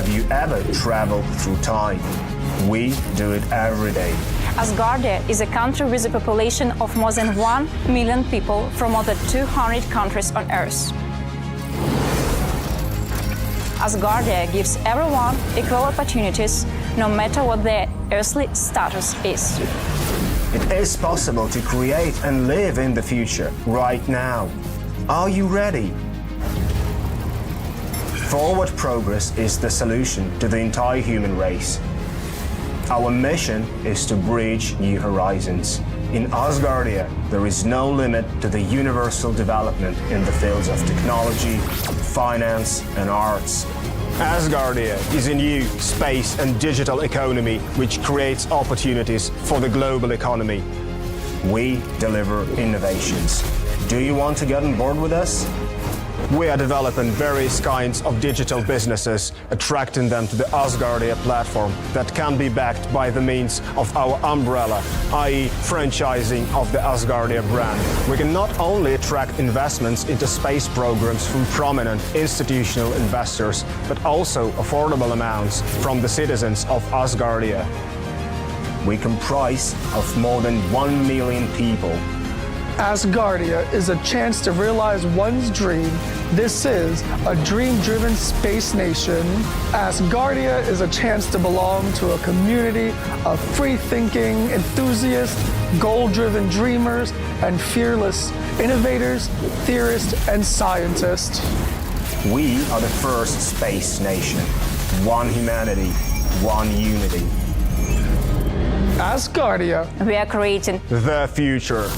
Have you ever traveled through time? We do it every day. Asgardia is a country with a population of more than 1 million people from more than 200 countries on Earth. Asgardia gives everyone equal opportunities, no matter what their earthly status is. It is possible to create and live in the future right now. Are you ready? Forward progress is the solution to the entire human race. Our mission is to bridge new horizons. In Asgardia, there is no limit to the universal development in the fields of technology, finance, and arts. Asgardia is a new space and digital economy which creates opportunities for the global economy. We deliver innovations. Do you want to get on board with us? We are developing various kinds of digital businesses, attracting them to the Asgardia platform that can be backed by the means of our umbrella, i.e. franchising of the Asgardia brand. We can not only attract investments into space programs from prominent institutional investors, but also affordable amounts from the citizens of Asgardia. We comprise of more than 1 million people. Asgardia is a chance to realize one's dream. This is a dream-driven space nation. Asgardia is a chance to belong to a community of free-thinking enthusiasts, goal-driven dreamers, and fearless innovators, theorists, and scientists. We are the first space nation. One humanity, one unity. Asgardia. We are creating the future.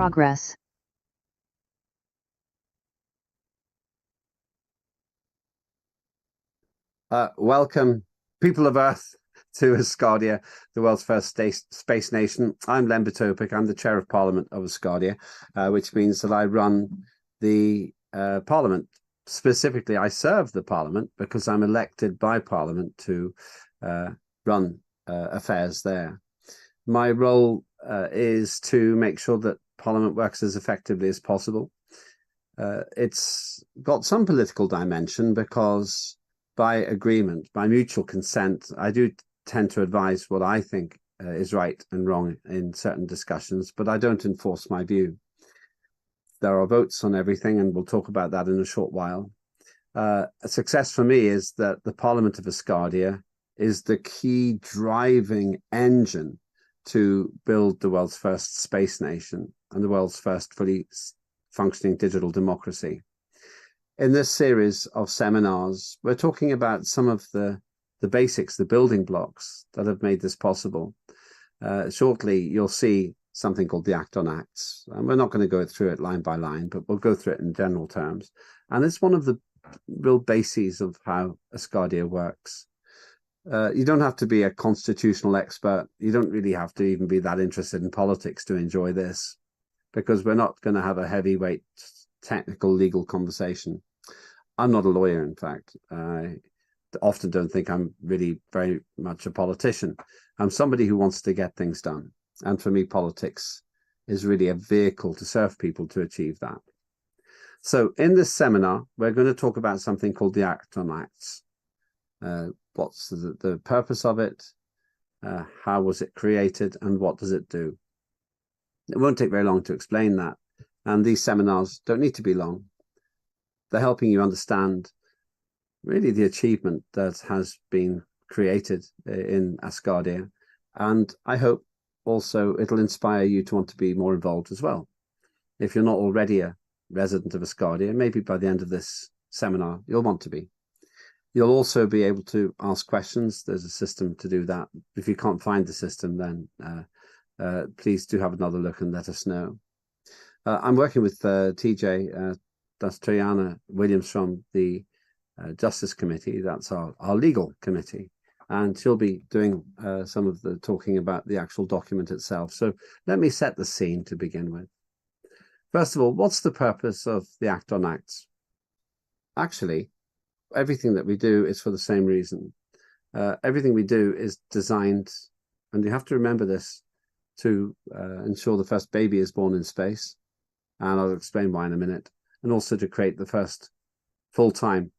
progress. Welcome, people of Earth, to Asgardia, the world's first space nation. I'm Lembit Opik. I'm the Chair of Parliament of Asgardia, which means that I run the Parliament. Specifically, I serve the Parliament because I'm elected by Parliament to run affairs there. My role is to make sure that Parliament works as effectively as possible. It's got some political dimension because by agreement, by mutual consent, I do tend to advise what I think is right and wrong in certain discussions, but I don't enforce my view. There are votes on everything, and we'll talk about that in a short while. A success for me is that the Parliament of Asgardia is the key driving engine to build the world's first space nation and the world's first fully functioning digital democracy. In this series of seminars, we're talking about some of the basics, the building blocks that have made this possible. Shortly, you'll see something called the Act on Acts. And we're not going to go through it line by line, but we'll go through it in general terms. And it's one of the real bases of how Asgardia works. You don't have to be a constitutional expert. You don't really have to even be that interested in politics to enjoy this, because we're not going to have a heavyweight technical legal conversation. I'm not a lawyer, in fact. I often don't think I'm really very much a politician. I'm somebody who wants to get things done. And for me, politics is really a vehicle to serve people to achieve that. So in this seminar, we're going to talk about something called the Act on Acts. What's the purpose of it? How was it created? And what does it do? It won't take very long to explain that. And these seminars don't need to be long. They're helping you understand really the achievement that has been created in Asgardia. And I hope also it'll inspire you to want to be more involved as well. If you're not already a resident of Asgardia, maybe by the end of this seminar, you'll want to be. You'll also be able to ask questions. There's a system to do that. If you can't find the system, then please do have another look and let us know. I'm working with TJ, that's Triana Williams from the Justice Committee. That's our legal committee. And she'll be doing some of the talking about the actual document itself. So let me set the scene to begin with. First of all, what's the purpose of the Act on Acts? Actually, everything that we do is for the same reason. Everything we do is designed, and you have to remember this, to ensure the first baby is born in space. And I'll explain why in a minute. And also to create the first full-time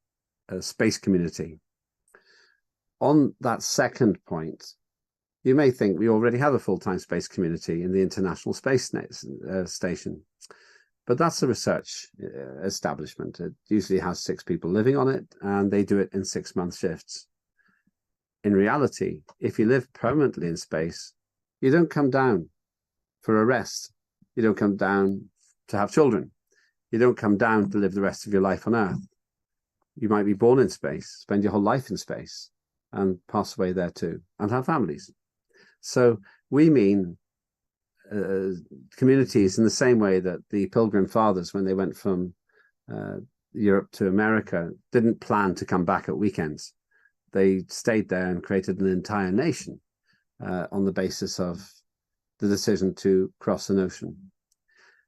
space community. On that second point, you may think we already have a full-time space community in the International Space Station. But that's a research establishment. It usually has 6 people living on it, and they do it in 6-month shifts. In reality, if you live permanently in space, you don't come down for a rest. You don't come down to have children. You don't come down to live the rest of your life on Earth. You might be born in space, spend your whole life in space, and pass away there too, and have families. So we mean communities in the same way that the Pilgrim Fathers, when they went from Europe to America, didn't plan to come back at weekends. They stayed there and created an entire nation on the basis of the decision to cross an ocean.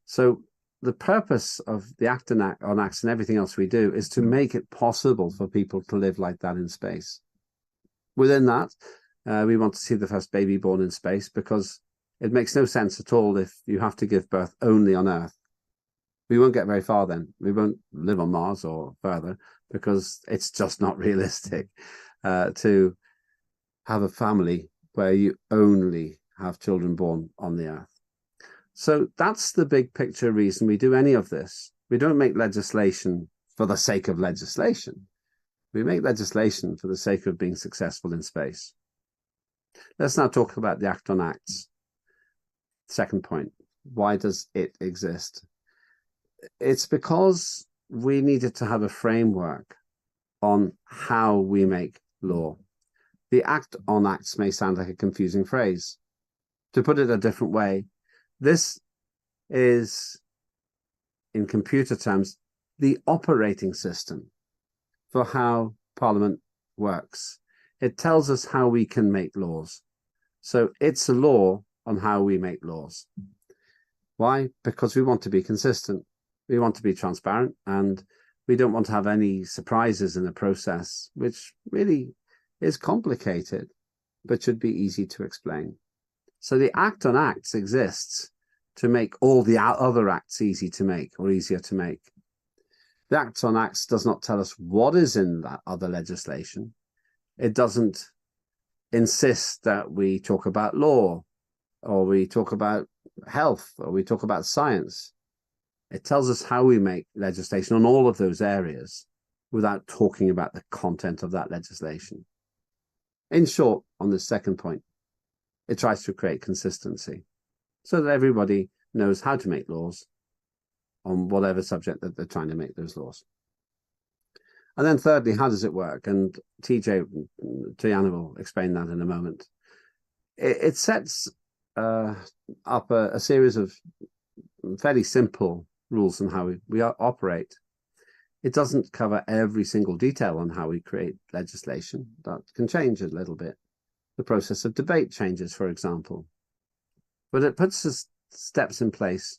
So the purpose of the Act on Acts and everything else we do is to make it possible for people to live like that in space. Within that, we want to see the first baby born in space, because it makes no sense at all if you have to give birth only on Earth. We won't get very far then. We won't live on Mars or further, because it's just not realistic to have a family where you only have children born on the Earth. So that's the big picture reason we do any of this. We don't make legislation for the sake of legislation. We make legislation for the sake of being successful in space. Let's now talk about the Act on Acts. Second point, why does it exist? It's because we needed to have a framework on how we make law. The Act on Acts may sound like a confusing phrase. To put it a different way, this is, in computer terms, the operating system for how Parliament works. It tells us how we can make laws. So it's a law on how we make laws. Why? Because we want to be consistent. We want to be transparent, and we don't want to have any surprises in the process, which really is complicated, but should be easy to explain. So the Act on Acts exists to make all the other acts easy to make or easier to make. The Act on Acts does not tell us what is in that other legislation. It doesn't insist that we talk about law, or we talk about health, or we talk about science. It tells us how we make legislation on all of those areas without talking about the content of that legislation. In short, on the second point, it tries to create consistency so that everybody knows how to make laws on whatever subject that they're trying to make those laws. And then thirdly, how does it work? And Tiana will explain that in a moment. It sets up a series of fairly simple rules on how we operate. It doesn't cover every single detail on how we create legislation. That can change a little bit. The process of debate changes, for example. But it puts steps in place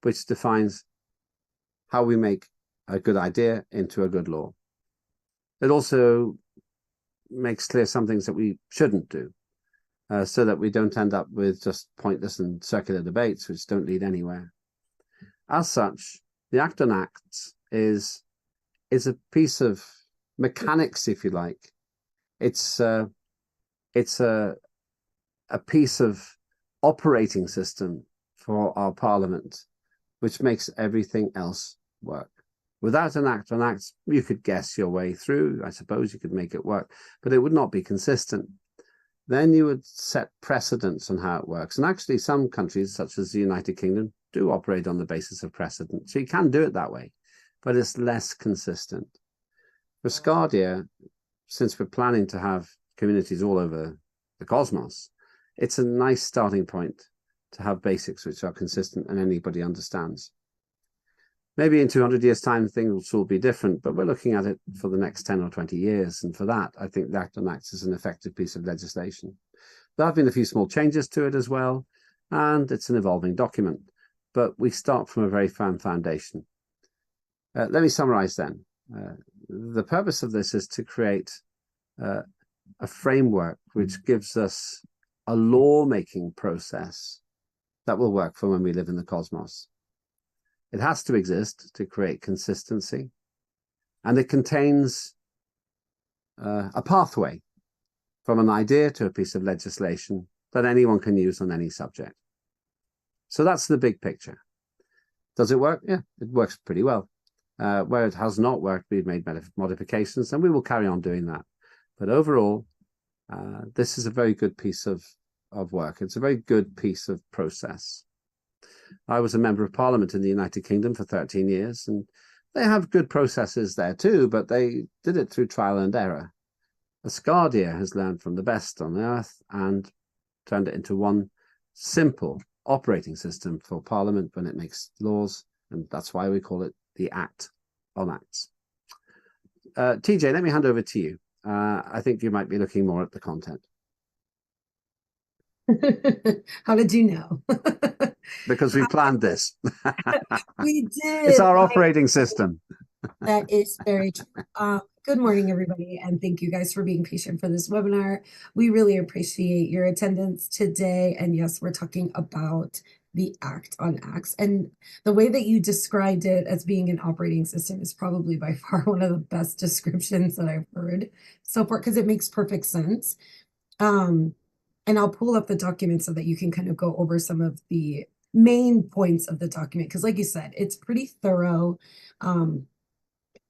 which defines how we make a good idea into a good law. It also makes clear some things that we shouldn't do, so that we don't end up with just pointless and circular debates which don't lead anywhere. As such, the Act on Acts is a piece of mechanics, if you like. It's a piece of operating system for our Parliament, which makes everything else work. Without an Act on Acts, you could guess your way through. I suppose you could make it work, but it would not be consistent. Then you would set precedents on how it works. And actually, some countries, such as the United Kingdom, do operate on the basis of precedent. So you can do it that way, but it's less consistent. For Scardia, since we're planning to have communities all over the cosmos, it's a nice starting point to have basics which are consistent and anybody understands. Maybe in 200 years' time, things will be different, but we're looking at it for the next 10 or 20 years. And for that, I think the Act on Acts is an effective piece of legislation. There have been a few small changes to it as well, and it's an evolving document, but we start from a very firm foundation. Let me summarize then. The purpose of this is to create a framework which gives us a law-making process that will work for when we live in the cosmos. It has to exist to create consistency, and it contains a pathway from an idea to a piece of legislation that anyone can use on any subject. So that's the big picture. Does it work? Yeah, it works pretty well. Where it has not worked, we've made modifications, and we will carry on doing that. But overall, this is a very good piece of work. It's a very good piece of process. I was a member of Parliament in the United Kingdom for 13 years, and they have good processes there too, but they did it through trial and error. Asgardia has learned from the best on earth and turned it into one simple operating system for Parliament when it makes laws, and that's why we call it the Act on Acts. TJ, let me hand over to you. I think you might be looking more at the content. How did you know? Because we planned this. We did. It's our operating system. That is very true. Good morning, everybody, and thank you guys for being patient for this webinar. We really appreciate your attendance today. And yes, we're talking about the Act on Acts. And the way that you described it as being an operating system is probably by far one of the best descriptions that I've heard so far, because it makes perfect sense. And I'll pull up the document so that you can kind of go over some of the main points of the document. Because like you said, it's pretty thorough.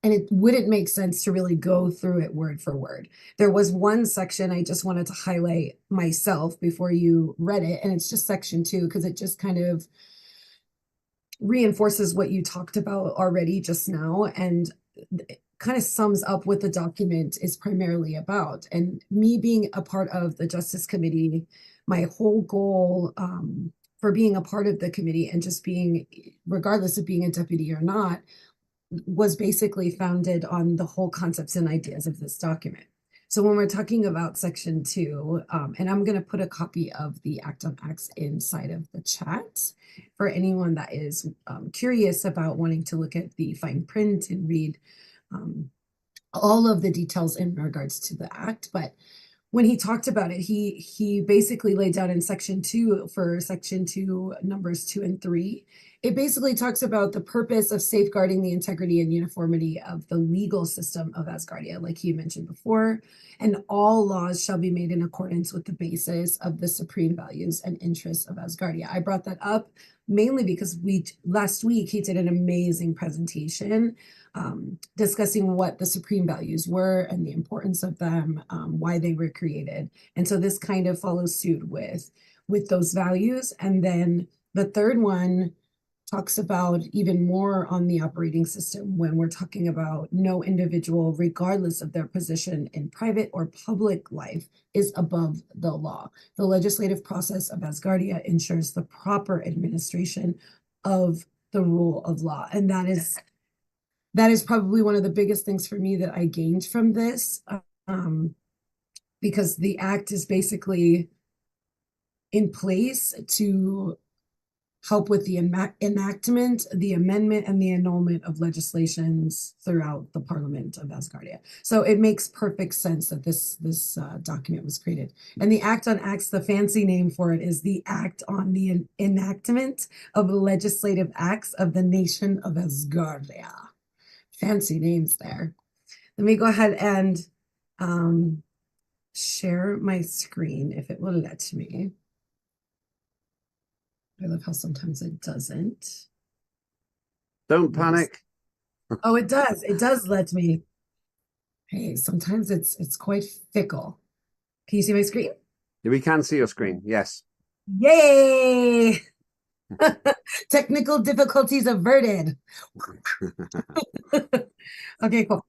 And it wouldn't make sense to really go through it word for word. There was one section I just wanted to highlight myself before you read it. And it's just section 2, because it just kind of reinforces what you talked about already just now. And kind of sums up what the document is primarily about. And me being a part of the Justice Committee, my whole goal for being a part of the committee and just being, regardless of being a deputy or not, was basically founded on the whole concepts and ideas of this document. So when we're talking about section 2, and I'm going to put a copy of the Act on Acts inside of the chat for anyone that is curious about wanting to look at the fine print and read all of the details in regards to the act. But when he talked about it, he basically laid down in section 2, for section 2, numbers 2 and 3. It basically talks about the purpose of safeguarding the integrity and uniformity of the legal system of Asgardia, like he mentioned before, and all laws shall be made in accordance with the basis of the supreme values and interests of Asgardia. I brought that up mainly because last week he did an amazing presentation discussing what the supreme values were and the importance of them, why they were created. And so this kind of follows suit with those values. And then the third one talks about even more on the operating system when we're talking about no individual, regardless of their position in private or public life, is above the law. The legislative process of Asgardia ensures the proper administration of the rule of law. And that is probably one of the biggest things for me that I gained from this, because the act is basically in place to help with the enactment, the amendment, and the annulment of legislations throughout the Parliament of Asgardia. So it makes perfect sense that this document was created. And the Act on Acts, the fancy name for it is the Act on the Enactment of Legislative Acts of the Nation of Asgardia. Fancy names there. Let me go ahead and share my screen if it will let me. I love how sometimes it doesn't. Don't panic. Oh, it does. It does let me. Hey, sometimes it's quite fickle. Can you see my screen? We can see your screen. Yes. Yay! Technical difficulties averted. Okay, cool.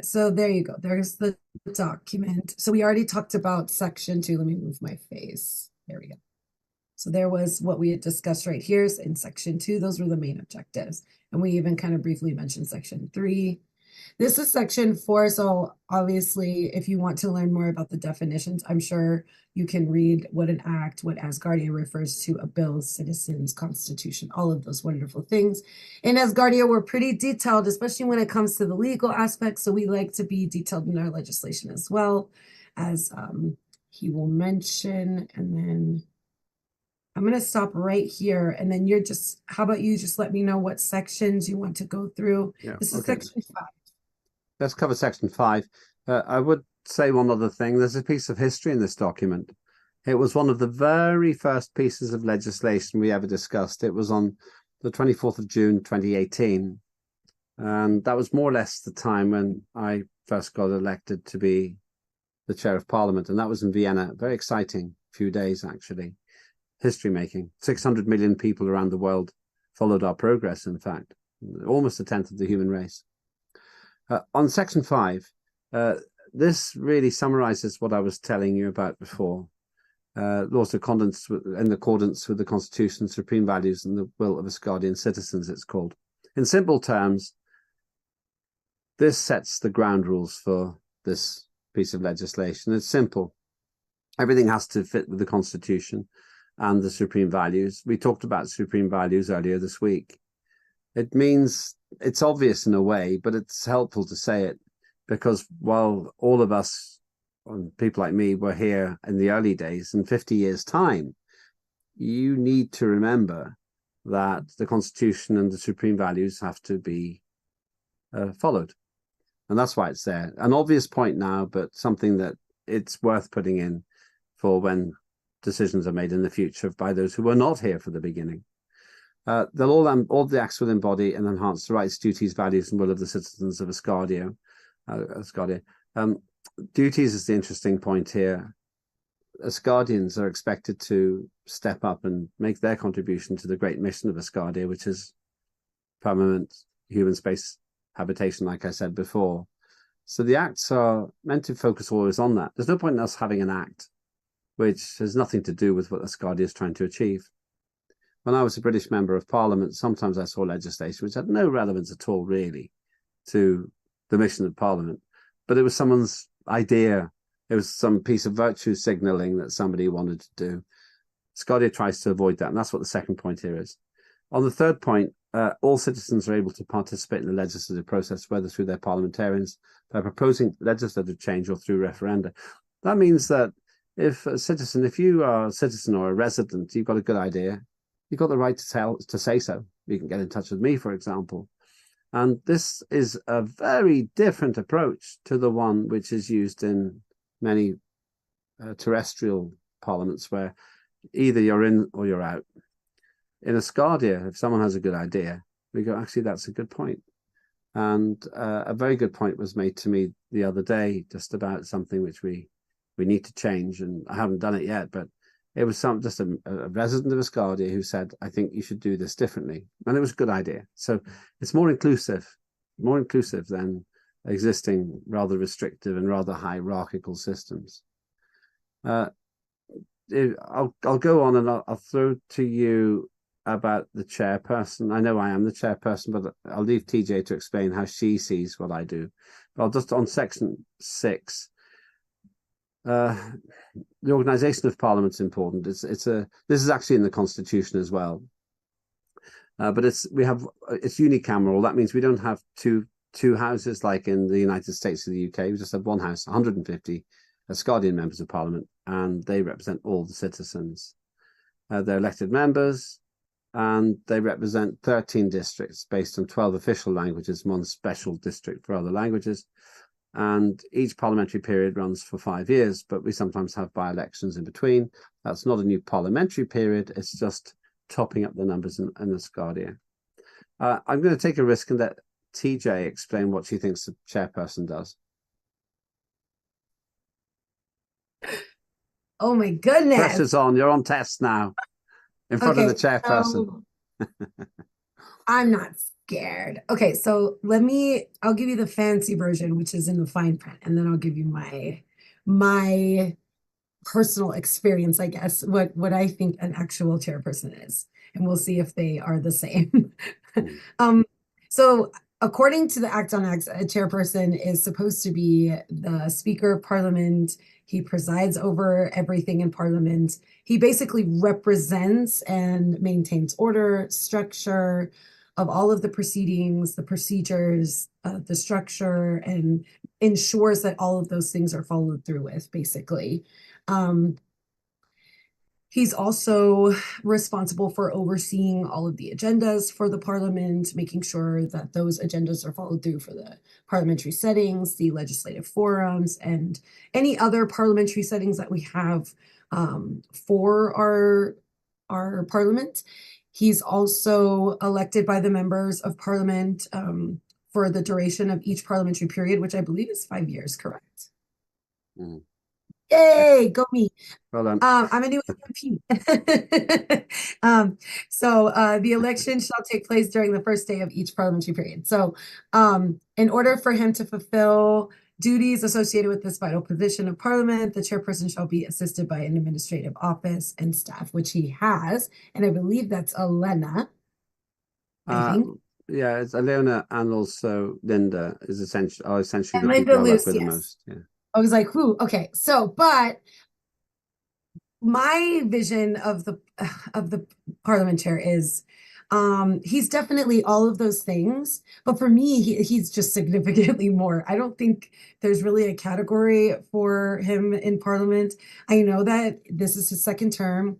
So there you go. There's the document. So we already talked about section 2. Let me move my face. There we go. So there was what we had discussed right here in section 2. Those were the main objectives. And we even kind of briefly mentioned section 3. This is section 4. So obviously, if you want to learn more about the definitions, I'm sure you can read what an act, what Asgardia refers to, a bill, citizens, constitution, all of those wonderful things. In Asgardia, we're pretty detailed, especially when it comes to the legal aspects. So we like to be detailed in our legislation as well, as he will mention. And then I'm going to stop right here, and then how about you just let me know what sections you want to go through. Yeah, this is section 5. Let's cover section 5. I would say one other thing. There's a piece of history in this document. It was one of the very first pieces of legislation we ever discussed. It was on the 24th of June, 2018. And that was more or less the time when I first got elected to be the chair of parliament. And that was in Vienna. Very exciting few days, actually. History making. 600 million people around the world followed our progress, in fact. Almost a tenth of the human race. On section 5, this really summarizes what I was telling you about before. Laws in accordance with the Constitution, supreme values, and the will of Asgardian citizens, it's called. In simple terms, this sets the ground rules for this piece of legislation. It's simple. Everything has to fit with the Constitution and the supreme values. We talked about supreme values earlier this week. It means it's obvious in a way, but it's helpful to say it because while all of us, and people like me, were here in the early days, in 50 years' time, you need to remember that the Constitution and the supreme values have to be followed. And that's why it's there. An obvious point now, but something that it's worth putting in for when decisions are made in the future by those who were not here for the beginning. All the acts will embody and enhance the rights, duties, values, and will of the citizens of Asgardia. Duties is the interesting point here. Asgardians are expected to step up and make their contribution to the great mission of Asgardia, which is permanent human space habitation, like I said before. So the acts are meant to focus always on that. There's no point in us having an act which has nothing to do with what Asgardia is trying to achieve. When I was a British Member of Parliament, sometimes I saw legislation which had no relevance at all, really, to the mission of Parliament. But it was someone's idea. It was some piece of virtue signalling that somebody wanted to do. Asgardia tries to avoid that, and that's what the second point here is. On the third point, all citizens are able to participate in the legislative process, whether through their parliamentarians, by proposing legislative change, or through referenda. That means that if you are a citizen or a resident, you've got a good idea, you've got the right to say so. You can get in touch with me, for example. And this is a very different approach to the one which is used in many terrestrial parliaments, where either you're in or you're out. In Asgardia, if someone has a good idea, we go, actually, that's a good point. And a very good point was made to me the other day, just about something which we need to change. And I haven't done it yet, but it was just a resident of Asgardia who said, I think you should do this differently. And it was a good idea. So it's more inclusive than existing rather restrictive and rather hierarchical systems. I'll go on, and I'll throw to you about the chairperson. I know I am the chairperson, but I'll leave TJ to explain how she sees what I do. But I'll just, on section 6, the organisation of Parliament's important. This is actually in the Constitution as well. But it's unicameral. That means we don't have two houses like in the United States or the UK. We just have one house, 150 Asgardian members of Parliament, and they represent all the citizens. They're elected members, and they represent 13 districts based on 12 official languages, one special district for other languages. And each parliamentary period runs for 5 years, but we sometimes have by-elections in between. That's not a new parliamentary period. It's just topping up the numbers in Asgardia. I'm going to take a risk and let TJ explain what she thinks the chairperson does. Oh my goodness. Pressure's on. You're on test now. In front of the chairperson. So I'm not scared. Okay, so I'll give you the fancy version, which is in the fine print, and then I'll give you my personal experience, I guess, what I think an actual chairperson is, and we'll see if they are the same. So according to the Act on Acts, a chairperson is supposed to be the Speaker of Parliament. He presides over everything in Parliament. He basically represents and maintains order, structure of all of the proceedings, the procedures, the structure, and ensures that all of those things are followed through with, basically. He's also responsible for overseeing all of the agendas for the Parliament, making sure that those agendas are followed through for the parliamentary settings, the legislative forums, and any other parliamentary settings that we have for our Parliament. He's also elected by the members of Parliament for the duration of each parliamentary period, which I believe is 5 years, correct? Mm. Yay, go me. Well done. I'm gonna do it. So the election shall take place during the first day of each parliamentary period. So in order for him to fulfill duties associated with this vital position of Parliament, the chairperson shall be assisted by an administrative office and staff, which he has, and I believe that's Elena. I think. Yeah, it's Elena, and also Linda is essentially And the people Linda I work Luce, with the yes. most. Yeah. I was like, whew, okay. So, but my vision of the parliamentary is he's definitely all of those things, but for me he's just significantly more. I don't think there's really a category for him in Parliament. I know that this is his second term.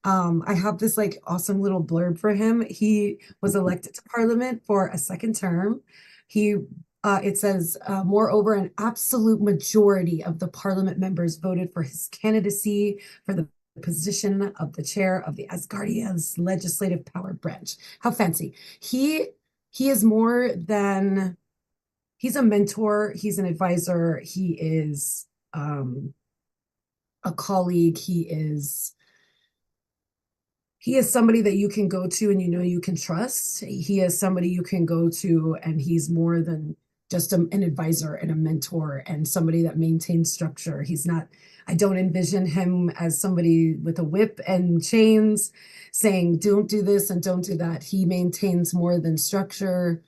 I have this like awesome little blurb for him. He was elected to Parliament for a second term. It says, moreover, an absolute majority of the Parliament members voted for his candidacy for the position of the chair of the Asgardia's legislative power branch. How fancy. He is more than, he's a mentor, he's an advisor, he is a colleague, he is somebody that you can go to and you know you can trust. He is somebody you can go to, and he's more than just an advisor and a mentor and somebody that maintains structure. He's not, I don't envision him as somebody with a whip and chains saying, don't do this and don't do that. He maintains more than structure.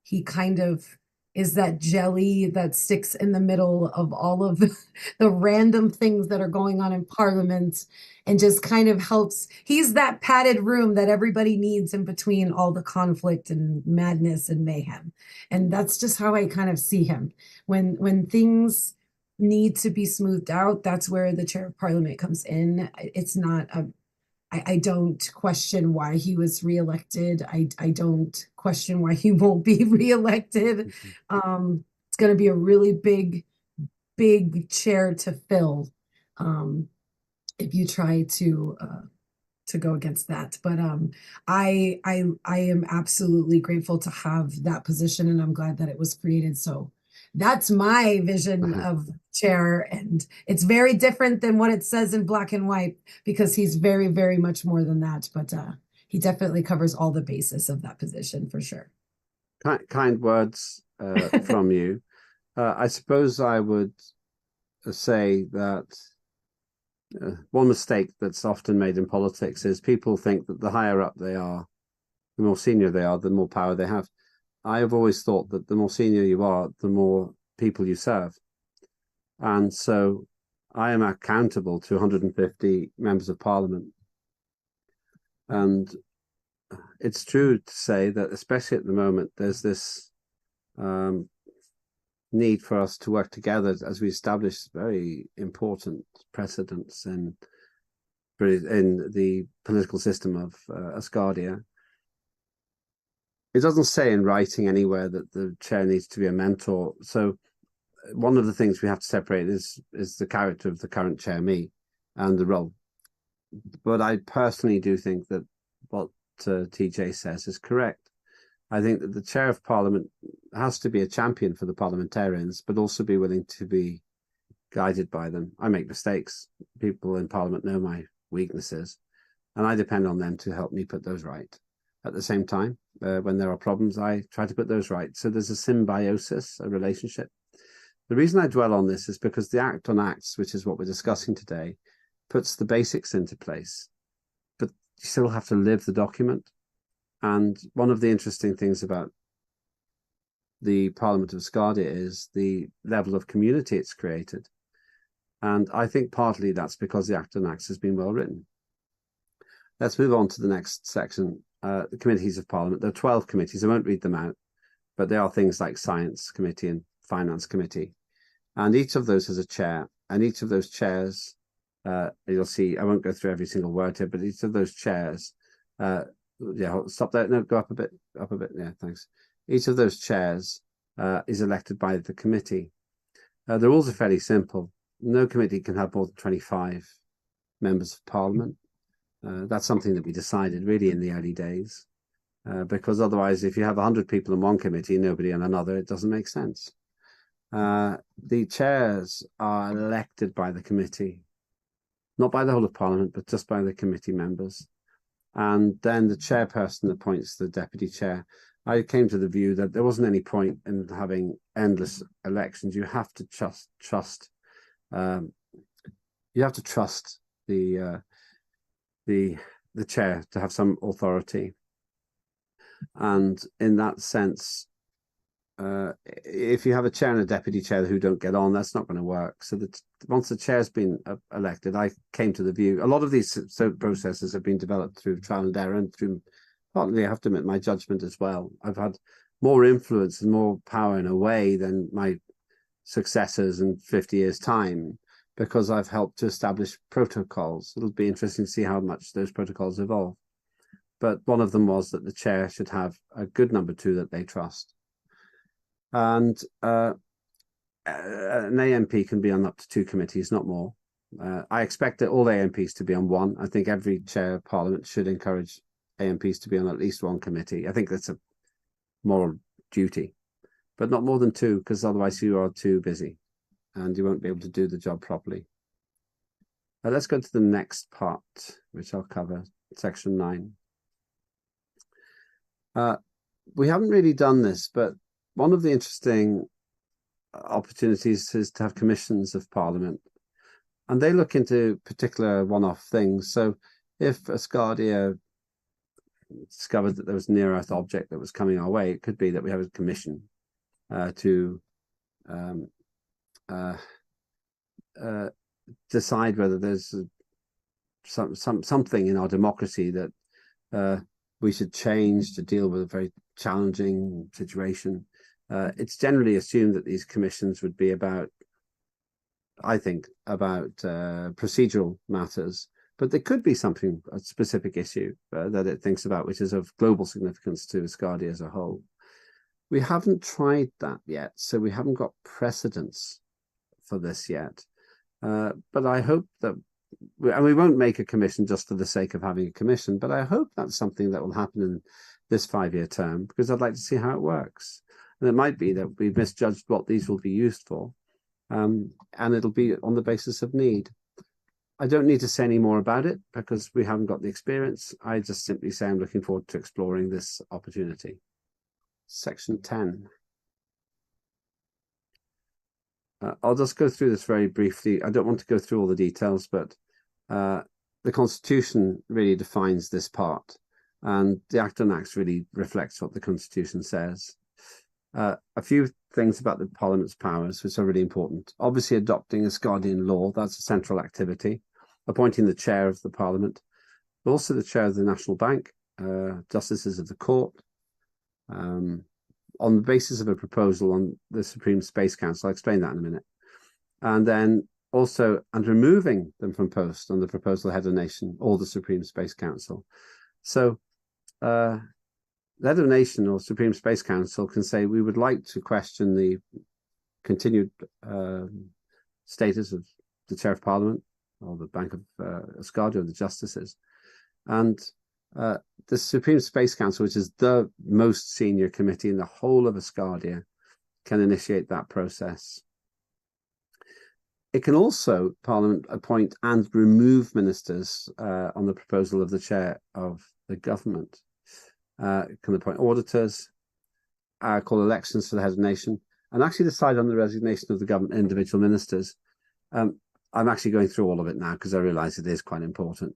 He kind of is that jelly that sticks in the middle of all of the random things that are going on in Parliament and just kind of helps. He's that padded room that everybody needs in between all the conflict and madness and mayhem. And that's just how I kind of see him. When things need to be smoothed out, that's where the chair of Parliament comes in. It's not a I don't question why he was reelected. I don't question why he won't be reelected. It's going to be a really big chair to fill if you try to go against that. But I am absolutely grateful to have that position, and I'm glad that it was created. So that's my vision of chair, and it's very different than what it says in black and white because he's very, very much more than that. But he definitely covers all the basis of that position for sure. Kind words from you. I suppose I would say that one mistake that's often made in politics is people think that the higher up they are, the more senior they are, the more power they have. I have always thought that the more senior you are, the more people you serve. And so I am accountable to 150 members of parliament. And it's true to say that, especially at the moment, there's this need for us to work together as we establish very important precedents in the political system of Asgardia. It doesn't say in writing anywhere that the chair needs to be a mentor. So one of the things we have to separate is the character of the current chair, me, and the role. But I personally do think that what TJ says is correct. I think that the chair of parliament has to be a champion for the parliamentarians, but also be willing to be guided by them. I make mistakes. People in parliament know my weaknesses, and I depend on them to help me put those right. At the same time, when there are problems, I try to put those right. So there's a symbiosis, a relationship. The reason I dwell on this is because the Act on Acts, which is what we're discussing today, puts the basics into place, but you still have to live the document. And one of the interesting things about the Parliament of Asgardia is the level of community it's created. And I think partly that's because the Act on Acts has been well written. Let's move on to the next section. The committees of Parliament. There are 12 committees. I won't read them out, but there are things like Science Committee and Finance Committee. And each of those has a chair. And each of those chairs, you'll see, I won't go through every single word here, but each of those chairs, stop there. No, go up a bit. Yeah, thanks. Each of those chairs is elected by the committee. The rules are fairly simple. No committee can have more than 25 members of Parliament. That's something that we decided really in the early days, because otherwise, if you have 100 people in one committee, nobody in another, it doesn't make sense. The chairs are elected by the committee, not by the whole of Parliament, but just by the committee members. And then the chairperson appoints the deputy chair. I came to the view that there wasn't any point in having endless elections. You have to trust. You have to trust the chair to have some authority. And in that sense, if you have a chair and a deputy chair who don't get on, that's not going to work. So that once the chair's been elected, I came to the view, a lot of these processes have been developed through trial and error and through, partly I have to admit, my judgment as well. I've had more influence and more power in a way than my successors in 50 years' time, because I've helped to establish protocols. It'll be interesting to see how much those protocols evolve. But one of them was that the chair should have a good number two that they trust. And an AMP can be on up to 2 committees, not more. I expect that all AMPs to be on one. I think every chair of parliament should encourage AMPs to be on at least one committee. I think that's a moral duty, but not more than 2, because otherwise you are too busy and you won't be able to do the job properly. Let's go to the next part, which I'll cover, section 9. We haven't really done this, but one of the interesting opportunities is to have commissions of Parliament, and they look into particular one-off things. So if Asgardia discovered that there was a near-Earth object that was coming our way, it could be that we have a commission to decide whether there's something in our democracy that we should change to deal with a very challenging situation. It's generally assumed that these commissions would be about, I think, about procedural matters, but there could be something, a specific issue that it thinks about, which is of global significance to Asgardia as a whole. We haven't tried that yet, so we haven't got precedence for this yet. But I hope that, and we won't make a commission just for the sake of having a commission, but I hope that's something that will happen in this 5-year term, because I'd like to see how it works. And it might be that we've misjudged what these will be used for, and it'll be on the basis of need. I don't need to say any more about it because we haven't got the experience. I just simply say I'm looking forward to exploring this opportunity. Section 10. I'll just go through this very briefly. I don't want to go through all the details, but the Constitution really defines this part, and the Act on Acts really reflects what the Constitution says. A few things about the Parliament's powers, which are really important. Obviously, adopting Asgardian law, that's a central activity. Appointing the chair of the Parliament, but also the chair of the National Bank, justices of the court, on the basis of a proposal on the Supreme Space Council. I'll explain that in a minute. And then also, and removing them from post on the proposal of head of nation or the Supreme Space Council. So the head of nation or Supreme Space Council can say, we would like to question the continued status of the chair of Parliament or the Bank of Asgardia, or the justices. And the Supreme Space Council, which is the most senior committee in the whole of Asgardia, can initiate that process. It can also, Parliament, appoint and remove ministers on the proposal of the chair of the government. It can appoint auditors, call elections for the head of nation, and actually decide on the resignation of the government individual ministers. I'm actually going through all of it now because I realise it is quite important.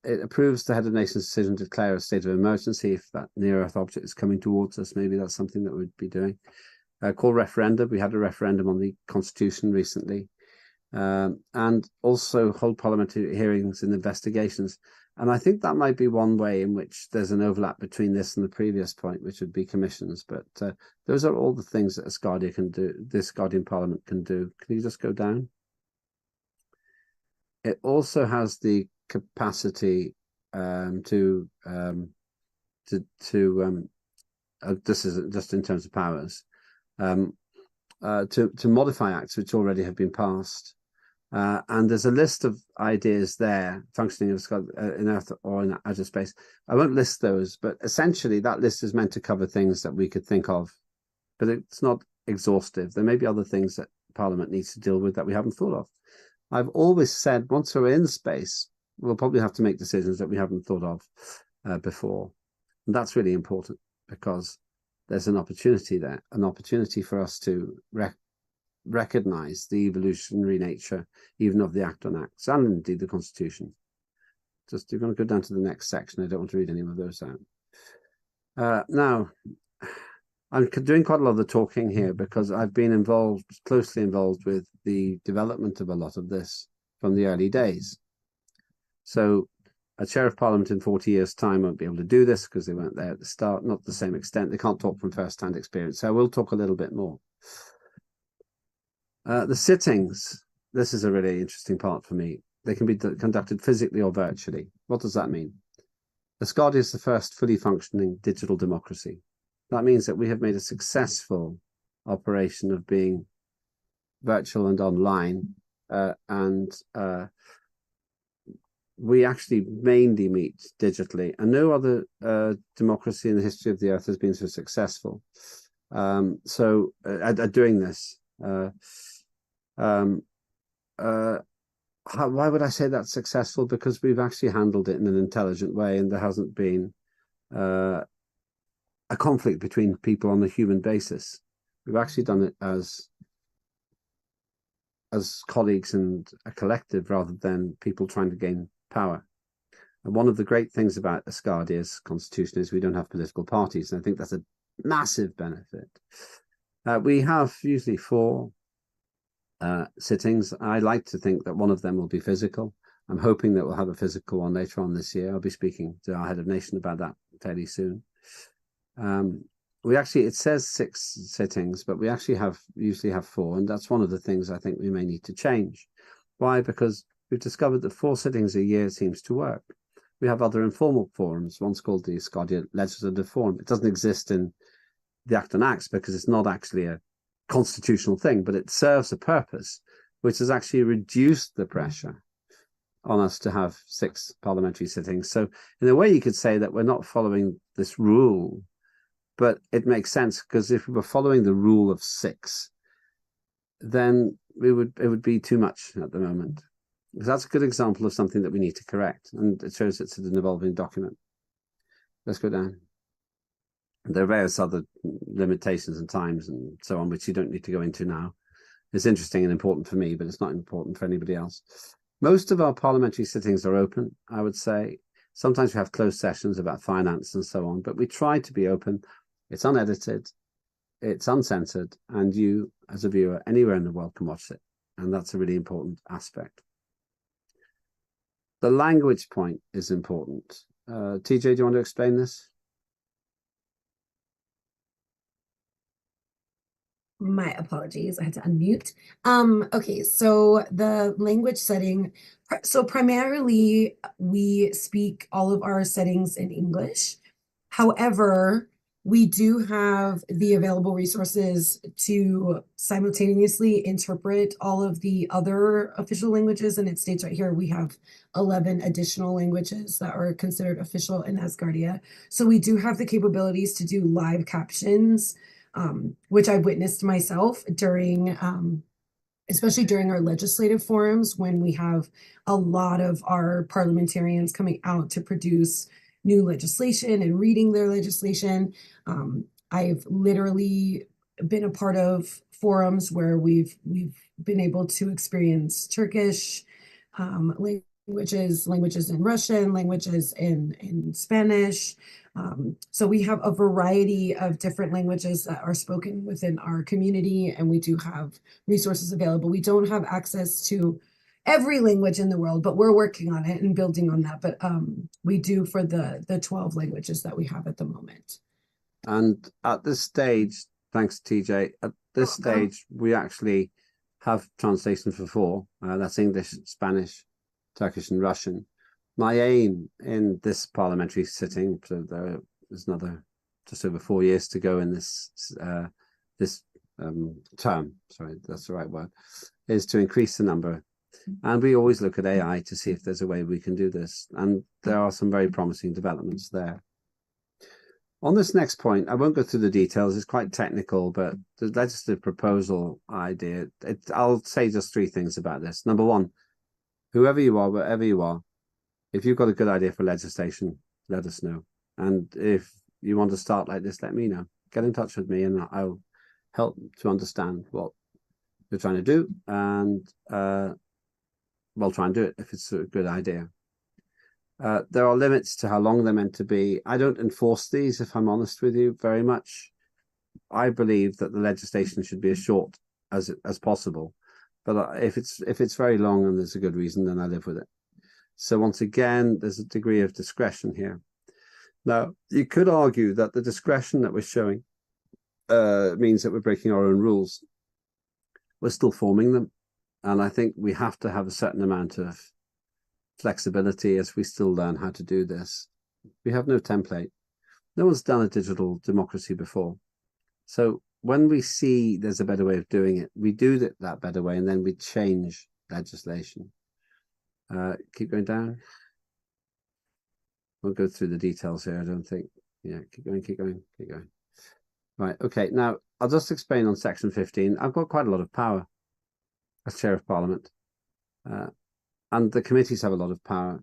It approves the head of nation's decision to declare a state of emergency if that near-Earth object is coming towards us. Maybe that's something that we'd be doing. Call referenda. We had a referendum on the Constitution recently. And also hold parliamentary hearings and investigations. And I think that might be one way in which there's an overlap between this and the previous point, which would be commissions. But those are all the things that Asgardia can do, this Asgardian Parliament can do. Can you just go down? It also has the capacity this is just in terms of powers, to modify acts which already have been passed. And there's a list of ideas there functioning in Earth or in outer space. I won't list those, but essentially that list is meant to cover things that we could think of, but it's not exhaustive. There may be other things that Parliament needs to deal with that we haven't thought of. I've always said once we're in space, we'll probably have to make decisions that we haven't thought of before. And that's really important because there's an opportunity there, an opportunity for us to recognize the evolutionary nature even of the Act on Acts and indeed the Constitution. Just you're going to go down to the next section. I don't want to read any of those out. Now, I'm doing quite a lot of the talking here because I've been closely involved with the development of a lot of this from the early days. So a chair of Parliament in 40 years' time won't be able to do this because they weren't there at the start, not to the same extent. They can't talk from first-hand experience. So I will talk a little bit more. The sittings, this is a really interesting part for me. They can be conducted physically or virtually. What does that mean? Asgardia is the first fully functioning digital democracy. That means that we have made a successful operation of being virtual and online, and we actually mainly meet digitally, and no other democracy in the history of the Earth has been so successful. At doing this, why would I say that's successful? Because we've actually handled it in an intelligent way, and there hasn't been a conflict between people on a human basis. We've actually done it as colleagues and a collective rather than people trying to gain power. And one of the great things about Asgardia's constitution is we don't have political parties. And I think that's a massive benefit. We have usually 4 sittings. I like to think that one of them will be physical. I'm hoping that we'll have a physical one later on this year. I'll be speaking to our head of nation about that fairly soon. It says 6 sittings, but we actually usually have 4. And that's one of the things I think we may need to change. Why? Because we've discovered that 4 sittings a year seems to work. We have other informal forums. One's called the Asgardia Legislative Forum. It doesn't exist in the Act on Acts because it's not actually a constitutional thing, but it serves a purpose, which has actually reduced the pressure on us to have 6 parliamentary sittings. So in a way, you could say that we're not following this rule, but it makes sense because if we were following the rule of 6, then it would be too much at the moment. Because that's a good example of something that we need to correct, and it shows it's an evolving document. Let's go down. There are various other limitations and times and so on, which you don't need to go into now. It's interesting and important for me, but it's not important for anybody else. Most of our parliamentary sittings are open, I would say. Sometimes we have closed sessions about finance and so on, but we try to be open. It's unedited, it's uncensored, and you, as a viewer, anywhere in the world can watch it. And that's a really important aspect. The language point is important. TJ, do you want to explain this? My apologies, I had to unmute. Okay, so the language setting, so primarily we speak all of our settings in English. However, we do have the available resources to simultaneously interpret all of the other official languages, and it states right here we have 11 additional languages that are considered official in Asgardia. So we do have the capabilities to do live captions, which I've witnessed myself during, especially during our legislative forums when we have a lot of our parliamentarians coming out to produce new legislation and reading their legislation. I've literally been a part of forums where we've been able to experience Turkish languages in Russian, languages in Spanish. So we have a variety of different languages that are spoken within our community, and we do have resources available. We don't have access to every language in the world, but we're working on it and building on that. But we do for the 12 languages that we have at the moment. And at this stage, thanks, TJ, at this stage, we actually have translation for 4. That's English, Spanish, Turkish, and Russian. My aim in this parliamentary sitting, so there's another just over 4 years to go in this term, sorry, that's the right word, is to increase the number. And we always look at AI to see if there's a way we can do this. And there are some very promising developments there. On this next point, I won't go through the details. It's quite technical, but the legislative proposal idea, I'll say just 3 things about this. Number 1, whoever you are, wherever you are, if you've got a good idea for legislation, let us know. And if you want to start like this, let me know. Get in touch with me and I'll help to understand what you're trying to do. And we'll try and do it if it's a good idea. There are limits to how long they're meant to be. I don't enforce these, if I'm honest with you, very much. I believe that the legislation should be as short as possible. But if it's very long and there's a good reason, then I live with it. So once again, there's a degree of discretion here. Now, you could argue that the discretion that we're showing means that we're breaking our own rules. We're still forming them. And I think we have to have a certain amount of flexibility as we still learn how to do this. We have no template. No one's done a digital democracy before. So when we see there's a better way of doing it, we do that better way, and then we change legislation. Keep going down. We'll go through the details here, I don't think. Yeah, keep going. Right, okay. Now, I'll just explain on section 15. I've got quite a lot of power as Chair of Parliament. And the committees have a lot of power.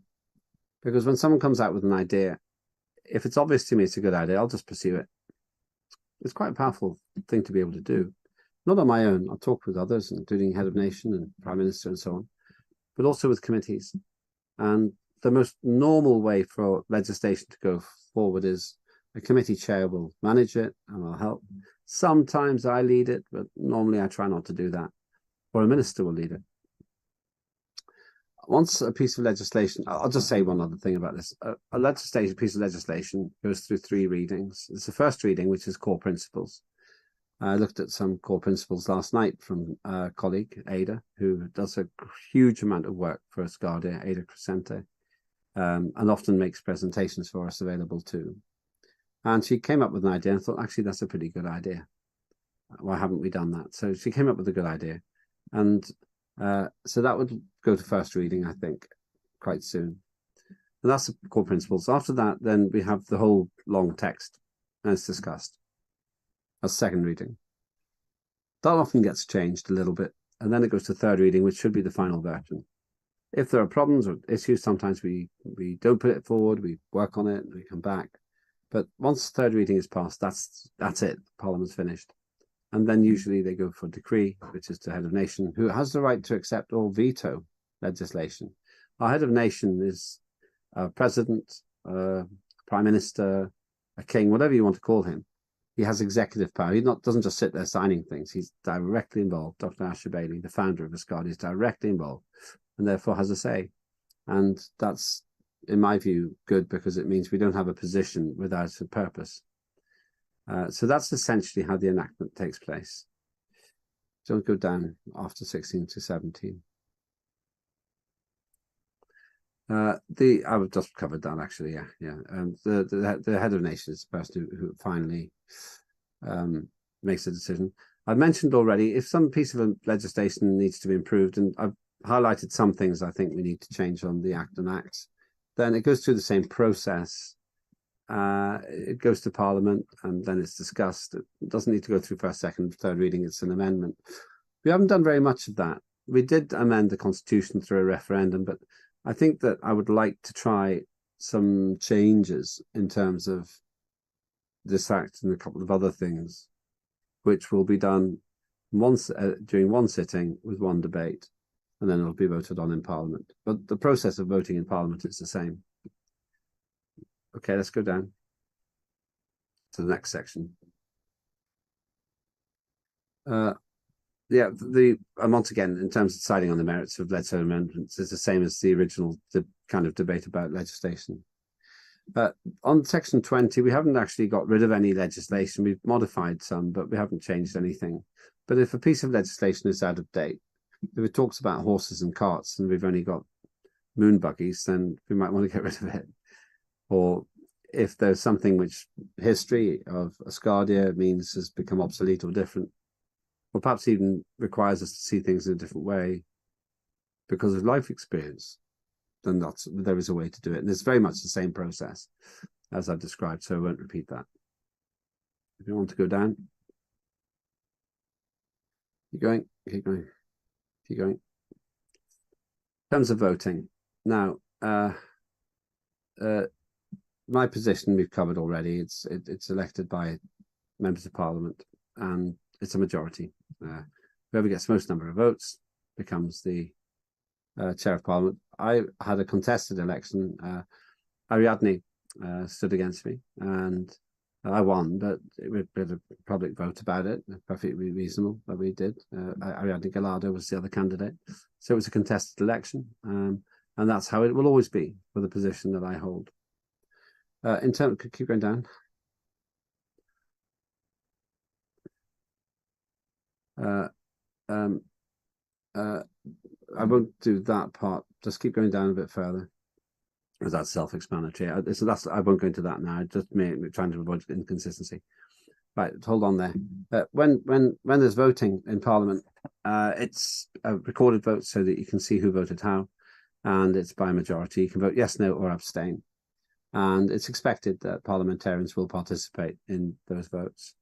Because when someone comes out with an idea, if it's obvious to me it's a good idea, I'll just pursue it. It's quite a powerful thing to be able to do. Not on my own. I'll talk with others, including head of nation and prime minister and so on, but also with committees. And the most normal way for legislation to go forward is a committee chair will manage it and I'll help. Sometimes I lead it, but normally I try not to do that. Or a minister will lead it. Once a piece of legislation, I'll just say one other thing about this. A legislation, piece of legislation goes through 3 readings. It's the first reading, which is core principles. I looked at some core principles last night from a colleague, Ada, who does a huge amount of work for Asgardia, Ada Crescente, and often makes presentations for us available too. And she came up with an idea and thought, actually, that's a pretty good idea. Why haven't we done that? So she came up with a good idea. And so that would go to first reading, I think, quite soon. And that's the core principles. After that, then we have the whole long text, and it's discussed as second reading. That often gets changed a little bit, and then it goes to third reading, which should be the final version. If there are problems or issues, sometimes we don't put it forward, we work on it, and we come back. But once third reading is passed, that's it. Parliament's finished. And then usually they go for decree, which is the head of nation, who has the right to accept or veto legislation. Our head of nation is a president, a prime minister, a king, whatever you want to call him. He has executive power. He doesn't just sit there signing things. He's directly involved. Dr. Asher Bailey, the founder of Asgardia, is directly involved and therefore has a say. And that's, in my view, good because it means we don't have a position without a purpose. So that's essentially how the enactment takes place. Don't go down after 16 to 17. I've just covered that actually, yeah. The head of nation is the person who finally makes a decision. I've mentioned already, if some piece of legislation needs to be improved, and I've highlighted some things I think we need to change on the Act and Acts, then it goes through the same process. It goes to Parliament and then it's discussed. It doesn't need to go through first, second, third reading. It's an amendment. We haven't done very much of that. We did amend the Constitution through a referendum, but I think that I would like to try some changes in terms of this Act and a couple of other things, which will be done during one sitting with one debate, and then it'll be voted on in Parliament. But the process of voting in Parliament is the same. Okay, let's go down to the next section. And once again, in terms of deciding on the merits of legislative amendments, it's the same as the original kind of debate about legislation. On section 20, we haven't actually got rid of any legislation. We've modified some, but we haven't changed anything. But if a piece of legislation is out of date, if it talks about horses and carts and we've only got moon buggies, then we might want to get rid of it. Or if there's something which history of Asgardia means has become obsolete or different, or perhaps even requires us to see things in a different way because of life experience, then there is a way to do it. And it's very much the same process as I've described, so I won't repeat that. If you want to go down, keep going, keep going, keep going. In terms of voting, now, my position we've covered already. It's elected by members of Parliament, and it's a majority. Whoever gets most number of votes becomes the chair of Parliament. I had a contested election. Ariadne stood against me, and I won, but we had a public vote about it. Perfectly reasonable that we did. Ariadne Gallardo was the other candidate, so it was a contested election, and that's how it will always be for the position that I hold. In terms, keep going down. I won't do that part. Just keep going down a bit further, because that's self-explanatory. So I won't go into that now. Just trying to avoid inconsistency. Right, hold on there. When there's voting in Parliament, it's a recorded vote so that you can see who voted how, and it's by a majority. You can vote yes, no, or abstain. And it's expected that parliamentarians will participate in those votes.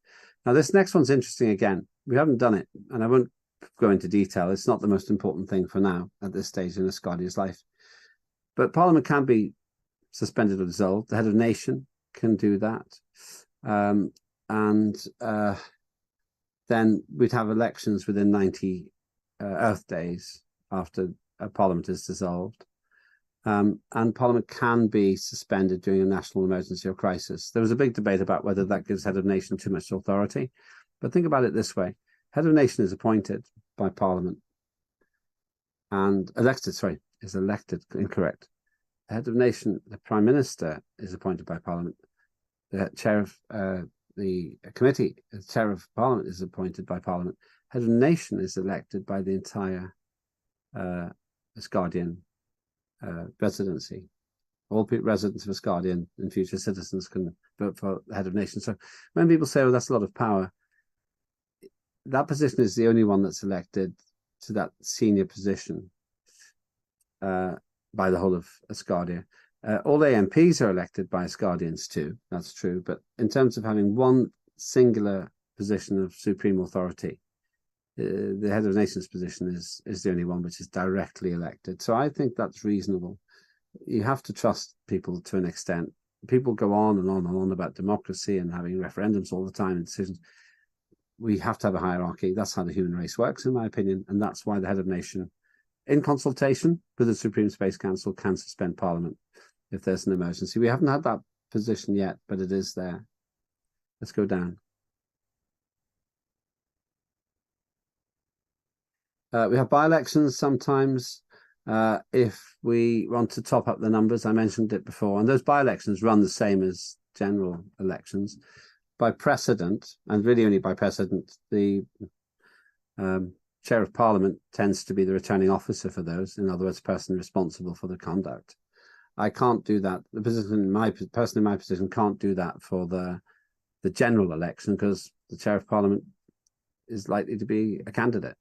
Now, this next one's interesting again. We haven't done it, and I won't go into detail. It's not the most important thing for now at this stage in Asgardia's life. But Parliament can be suspended or dissolved. The head of nation can do that. and then we'd have elections within 90 Earth days after a parliament is dissolved. And Parliament can be suspended during a national emergency or crisis. There was a big debate about whether that gives head of nation too much authority. But think about it this way. Head of nation is appointed by Parliament and is elected, incorrect. The head of nation, the Prime Minister, is appointed by Parliament. The chair of the committee, the chair of Parliament, is appointed by Parliament. Head of nation is elected by the entire Asgardian presidency. All residents of Asgardia and future citizens can vote for the head of nation. So when people say, "Oh, that's a lot of power," that position is the only one that's elected to that senior position by the whole of Asgardia. All AMPs are elected by Asgardians too. That's true. But in terms of having one singular position of supreme authority, the head of nation's position is the only one which is directly elected. So I think that's reasonable. You have to trust people to an extent. People go on and on and on about democracy and having referendums all the time and decisions. We have to have a hierarchy. That's how the human race works, in my opinion. And that's why the head of nation, in consultation with the Supreme Space Council, can suspend Parliament if there's an emergency. We haven't had that position yet, but it is there. Let's go down. We have by-elections sometimes if we want to top up the numbers. I mentioned it before, and those by-elections run the same as general elections. By precedent, and really only by precedent, the chair of Parliament tends to be the returning officer for those. In other words, person responsible for the conduct. I can't do that. The person in my position can't do that for the general election because the chair of Parliament is likely to be a candidate.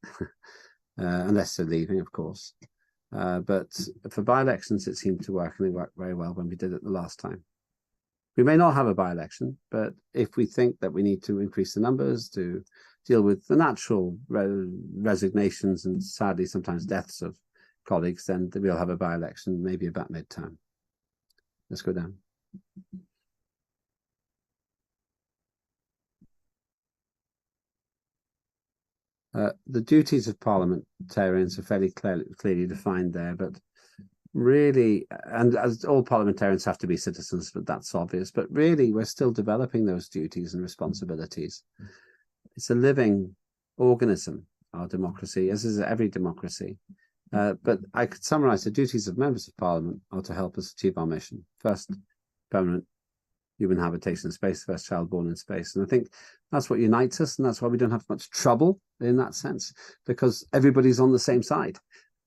Unless they're leaving, of course. But for by-elections, it seemed to work, and it worked very well when we did it the last time. We may not have a by-election, but if we think that we need to increase the numbers to deal with the natural resignations and sadly sometimes deaths of colleagues, then we'll have a by-election, maybe about mid-term. Let's go down. The duties of parliamentarians are fairly clearly defined there, but really, and as all parliamentarians have to be citizens, but that's obvious, but really we're still developing those duties and responsibilities. It's a living organism, our democracy, as is every democracy. But I could summarize the duties of members of parliament are to help us achieve our mission. First, permanent human habitation in space, the first child born in space. And I think that's what unites us, and that's why we don't have much trouble in that sense, because everybody's on the same side.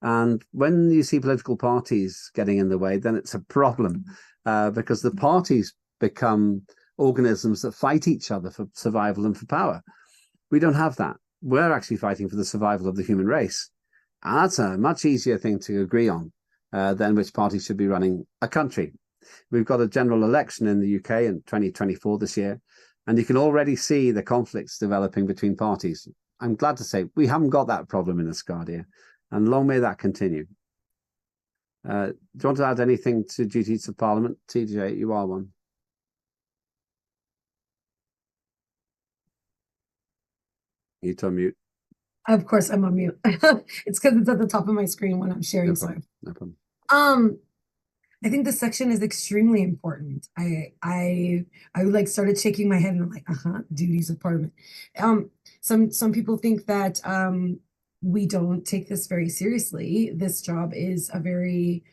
And when you see political parties getting in the way, then it's a problem, because the parties become organisms that fight each other for survival and for power. We don't have that. We're actually fighting for the survival of the human race. And that's a much easier thing to agree on than which party should be running a country. We've got a general election in the UK in 2024 this year, and you can already see the conflicts developing between parties. I'm glad to say we haven't got that problem in Asgardia, and long may that continue. Do you want to add anything to duties of Parliament? TJ, you are one. You to unmute. Of course, I'm on mute. It's because it's at the top of my screen when I'm sharing. No problem. I think this section is extremely important. I like started shaking my head and I'm like, duties of Parliament. Some people think that we don't take this very seriously. This job is a very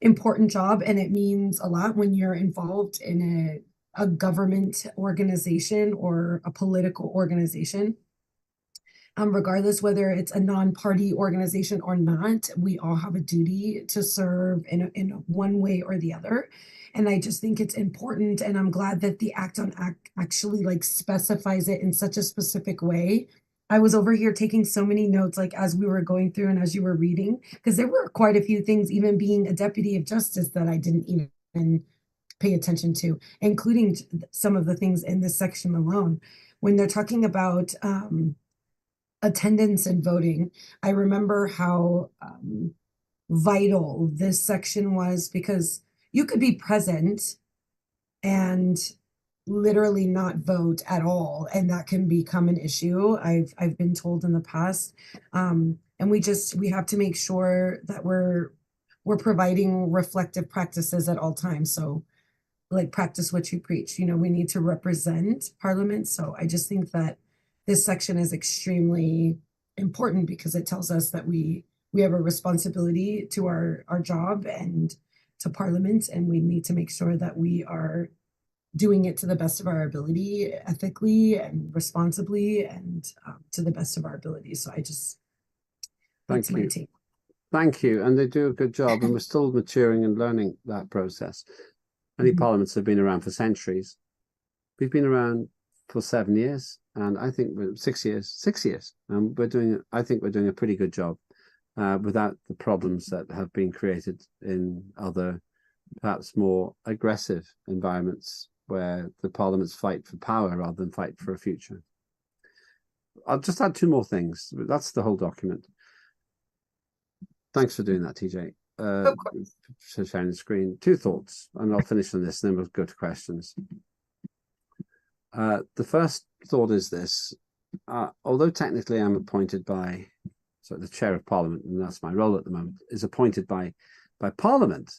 important job, and it means a lot when you're involved in a government organization or a political organization. Regardless whether it's a non-party organization or not, we all have a duty to serve in one way or the other. And I just think it's important, and I'm glad that the Act actually like specifies it in such a specific way. I was over here taking so many notes, like as we were going through and as you were reading, because there were quite a few things, even being a deputy of justice, that I didn't even pay attention to, including some of the things in this section alone. When they're talking about attendance and voting, I remember how vital this section was, because you could be present and literally not vote at all, and that can become an issue. I've been told in the past, and we have to make sure that we're providing reflective practices at all times. So, like, practice what you preach. We need to represent Parliament. So I just think that this section is extremely important because it tells us that we have a responsibility to our job and to Parliament, and we need to make sure that we are doing it to the best of our ability, ethically and responsibly, and to the best of our ability. So that's my take. Thank you. And they do a good job, and we're still maturing and learning that process. Many parliaments have been around for centuries. We've been around for 7 years, and I think we're 6 years. 6 years, and I think we're doing a pretty good job without the problems that have been created in other, perhaps more aggressive environments where the parliaments fight for power rather than fight for a future. I'll just add 2 more things. That's the whole document. Thanks for doing that, TJ. For sharing the screen. 2 thoughts, and I'll finish on this, and then we'll go to questions. The first thought is this. Although technically I'm appointed by the chair of Parliament, and that's my role at the moment, is appointed by Parliament,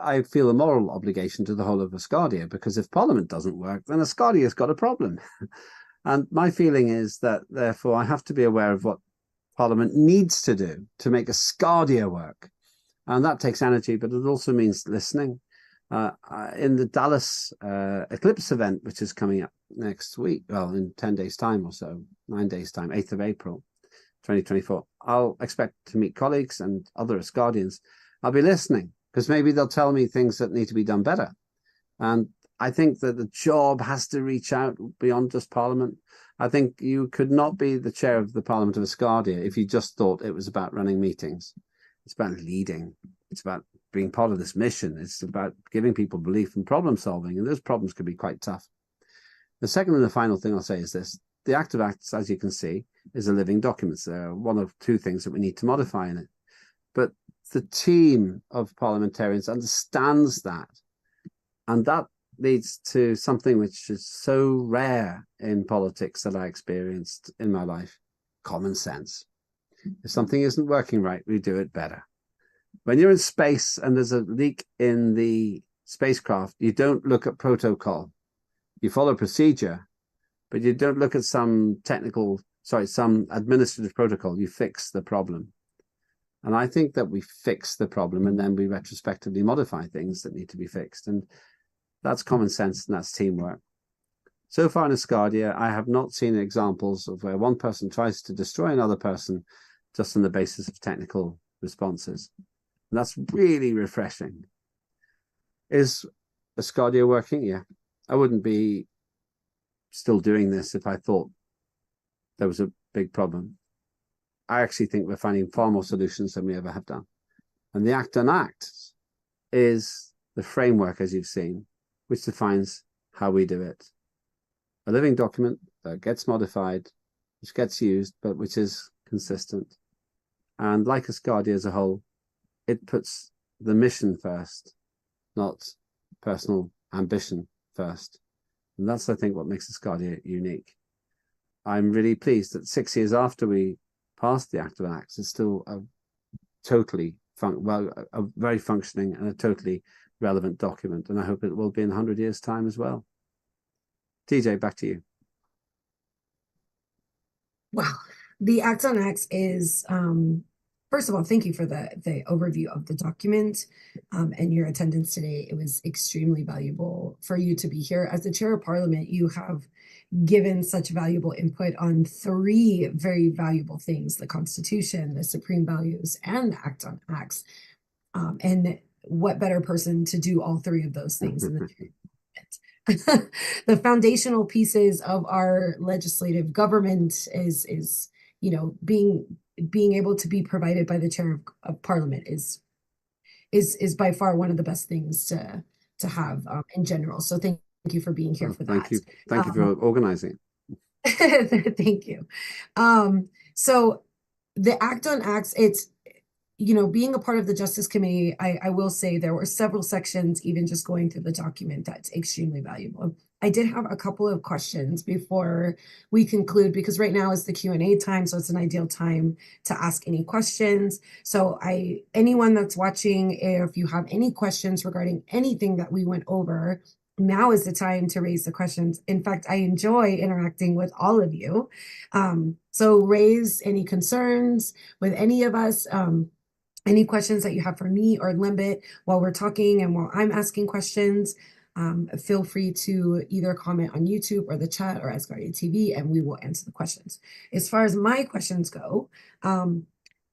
I feel a moral obligation to the whole of Asgardia, because if Parliament doesn't work, then Asgardia's got a problem. And my feeling is that, therefore, I have to be aware of what Parliament needs to do to make Asgardia work. And that takes energy, but it also means listening. In the Dallas eclipse event, which is coming up next week, well, in 10 days' time or so, 9 days' time, 8th of April, 2024, I'll expect to meet colleagues and other Asgardians. I'll be listening, because maybe they'll tell me things that need to be done better. And I think that the job has to reach out beyond just Parliament. I think you could not be the chair of the Parliament of Asgardia if you just thought it was about running meetings. It's about leading. It's about being part of this mission. It's about giving people belief and problem solving. And those problems can be quite tough. The second and the final thing I'll say is this. The Act of Acts, as you can see, is a living document. There are 1 of 2 things that we need to modify in it. But the team of parliamentarians understands that. And that leads to something which is so rare in politics that I experienced in my life: common sense. If something isn't working right, we do it better. When you're in space and there's a leak in the spacecraft, you don't look at protocol. You follow procedure, but you don't look at some administrative protocol. You fix the problem. And I think that we fix the problem, and then we retrospectively modify things that need to be fixed. And that's common sense, and that's teamwork. So far in Asgardia, I have not seen examples of where one person tries to destroy another person just on the basis of technical responses. And that's really refreshing. Is Asgardia working? Yeah. I wouldn't be still doing this if I thought there was a big problem. I actually think we're finding far more solutions than we ever have done. And the Act on Acts is the framework, as you've seen, which defines how we do it. A living document that gets modified, which gets used, but which is consistent. And like Asgardia as a whole, it puts the mission first, not personal ambition first. And that's, I think, what makes Asgardia unique. I'm really pleased that 6 years after we passed the Act of Acts, it's still a very functioning and a totally relevant document. And I hope it will be in 100 years' time as well. TJ, back to you. Wow. The Act on Acts is, first of all, thank you for the overview of the document and your attendance today. It was extremely valuable for you to be here. As the chair of Parliament, you have given such valuable input on 3 very valuable things: the Constitution, the Supreme Values, and the Act on Acts. And what better person to do all 3 of those things in the the foundational pieces of our legislative government is being able to be provided by the chair of Parliament is by far one of the best things to have in general. So thank you for being here for that. Thank you for organizing. Thank you. So the Act on Acts, it's, being a part of the Justice Committee, I will say there were several sections, even just going through the document, that's extremely valuable. I did have a couple of questions before we conclude, because right now is the Q&A time, so it's an ideal time to ask any questions. So anyone that's watching, if you have any questions regarding anything that we went over, now is the time to raise the questions. In fact, I enjoy interacting with all of you. So raise any concerns with any of us, any questions that you have for me or Lembit while we're talking and while I'm asking questions. Feel free to either comment on YouTube or the chat or Asgardia TV, and we will answer the questions. As far as my questions go,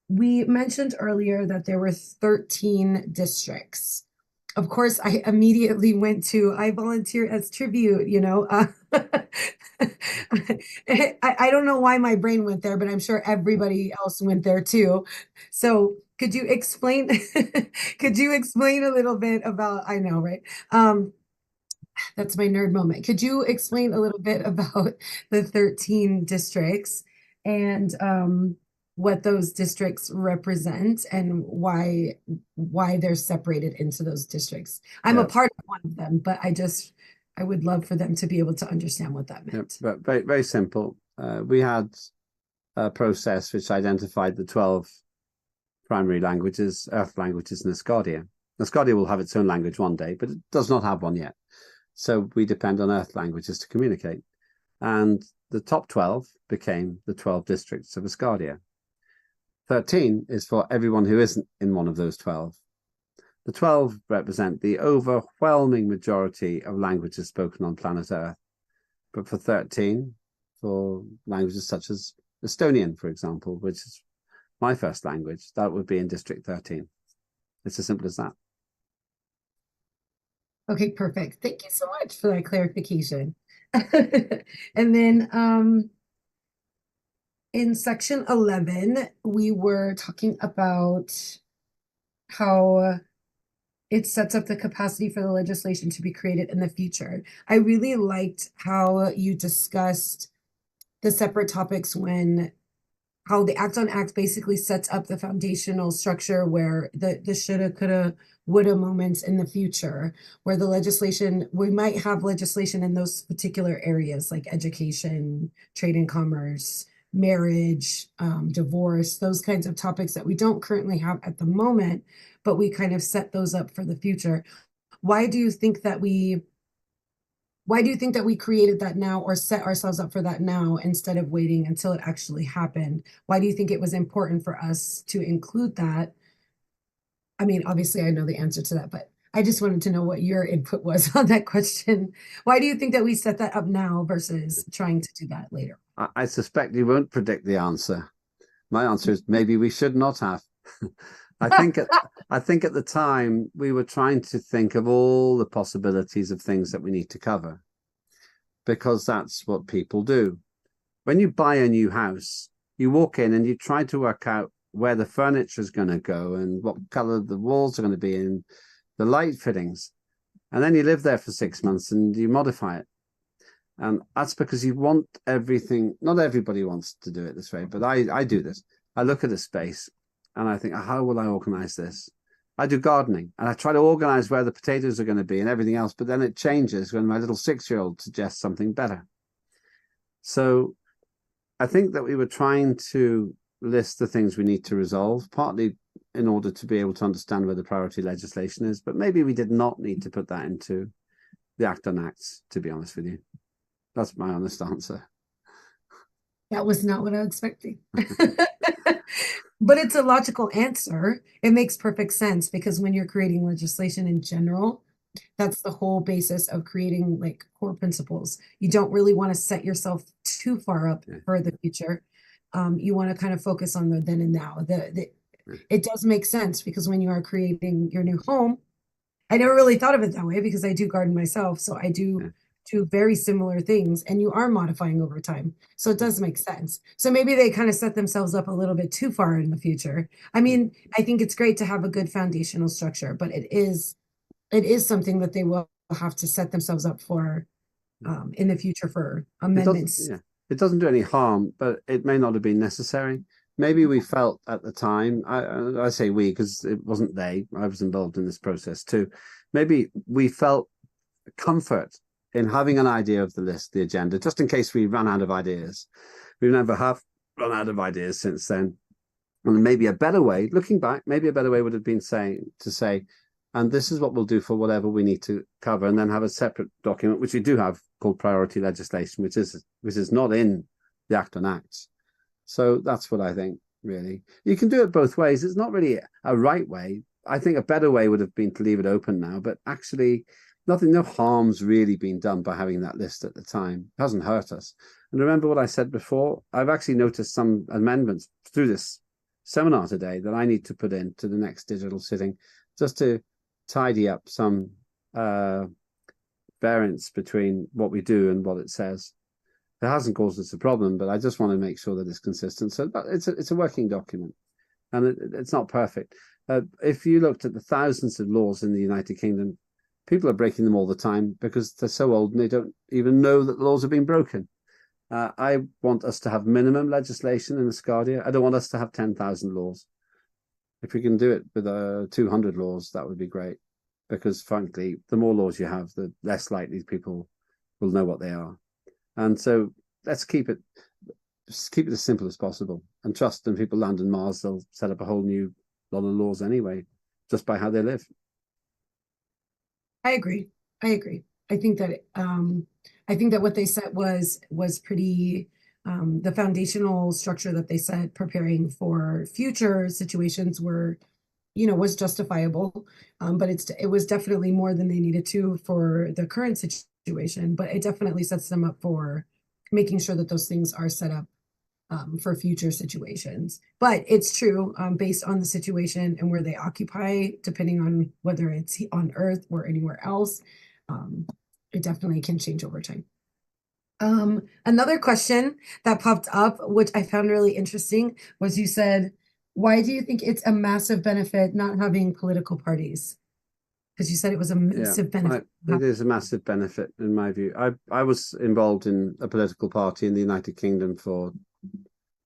we mentioned earlier that there were 13 districts. Of course, I immediately went to, I volunteer as tribute, I don't know why my brain went there, but I'm sure everybody else went there too. So could you explain, could you explain a little bit about, I know, right? That's my nerd moment. Could you explain a little bit about the 13 districts and what those districts represent and why they're separated into those districts? I'm a part of one of them, but I would love for them to be able to understand what that meant. But very, very simple. We had a process which identified the 12 primary languages, Earth languages in Asgardia. Asgardia will have its own language one day, but it does not have one yet. So we depend on Earth languages to communicate. And the top 12 became the 12 districts of Asgardia. 13 is for everyone who isn't in one of those 12. The 12 represent the overwhelming majority of languages spoken on planet Earth. But for 13, for languages such as Estonian, for example, which is my first language, that would be in District 13. It's as simple as that. Okay, perfect. Thank you so much for that clarification. And then in section 11, we were talking about how it sets up the capacity for the legislation to be created in the future. I really liked how you discussed the separate topics how the Act on Act basically sets up the foundational structure where the shoulda, coulda, woulda moments in the future, where we might have legislation in those particular areas like education, trade and commerce, marriage, divorce, those kinds of topics that we don't currently have at the moment, but we kind of set those up for the future. Why do you think that we created that now or set ourselves up for that now instead of waiting until it actually happened? Why do you think it was important for us to include that? I mean, obviously I know the answer to that, but I just wanted to know what your input was on that question. Why do you think that we set that up now versus trying to do that later? I suspect you won't predict the answer. My answer is maybe we should not have. I think at the time we were trying to think of all the possibilities of things that we need to cover, because that's what people do. When you buy a new house, you walk in and you try to work out where the furniture is going to go and what color the walls are going to be and the light fittings. And then you live there for 6 months and you modify it. And that's because you want everything. Not everybody wants to do it this way, but I do this. I look at a space and I think, how will I organize this? I do gardening and I try to organize where the potatoes are going to be and everything else, but then it changes when my little 6-year-old suggests something better. So I think that we were trying to list the things we need to resolve, partly in order to be able to understand where the priority legislation is, but maybe we did not need to put that into the Act on Acts, to be honest with you. That's my honest answer. That was not what I was expecting. But it's a logical answer. It makes perfect sense because when you're creating legislation in general, that's the whole basis of creating like core principles. You don't really want to set yourself too far up for the future. You want to kind of focus on the then and now. It does make sense because when you are creating your new home, I never really thought of it that way because I do garden myself. So I do very similar things and you are modifying over time. So it does make sense. So maybe they kind of set themselves up a little bit too far in the future. I mean, I think it's great to have a good foundational structure, but it is something that they will have to set themselves up for in the future for amendments. It doesn't do any harm, but it may not have been necessary. Maybe we felt at the time, I say we because it wasn't they, I was involved in this process too. Maybe we felt comfort in having an idea of the list, the agenda, just in case we run out of ideas. We never have run out of ideas since then. And maybe a better way, looking back, maybe a better way would have been to say, and this is what we'll do for whatever we need to cover, and then have a separate document, which we do have, called priority legislation, which is not in the Act on Acts. So that's what I think, really. You can do it both ways. It's not really a right way. I think a better way would have been to leave it open now, but actually no harm's really been done by having that list at the time. It hasn't hurt us. And remember what I said before? I've actually noticed some amendments through this seminar today that I need to put into the next digital sitting, just to tidy up some variance between what we do and what it says. It hasn't caused us a problem, but I just want to make sure that it's consistent. So it's a working document, and it's not perfect. If you looked at the thousands of laws in the United Kingdom, people are breaking them all the time because they're so old and they don't even know that the laws have been broken. I want us to have minimum legislation in Asgardia. I don't want us to have 10,000 laws. If we can do it with 200 laws, that would be great. Because frankly, the more laws you have, the less likely people will know what they are. And so let's keep it as simple as possible, and trust when people land on Mars, they'll set up a whole new lot of laws anyway, just by how they live. I agree. I think that what they set was pretty, the foundational structure that they set, preparing for future situations was justifiable. But it was definitely more than they needed to for the current situation, but it definitely sets them up for making sure that those things are set up for future situations. But it's true, based on the situation and where they occupy, depending on whether it's on Earth or anywhere else, it definitely can change over time. Another question that popped up, which I found really interesting, was you said, why do you think it's a massive benefit not having political parties? Because you said it was a massive benefit. It is a massive benefit in my view. I was involved in a political party in the United Kingdom for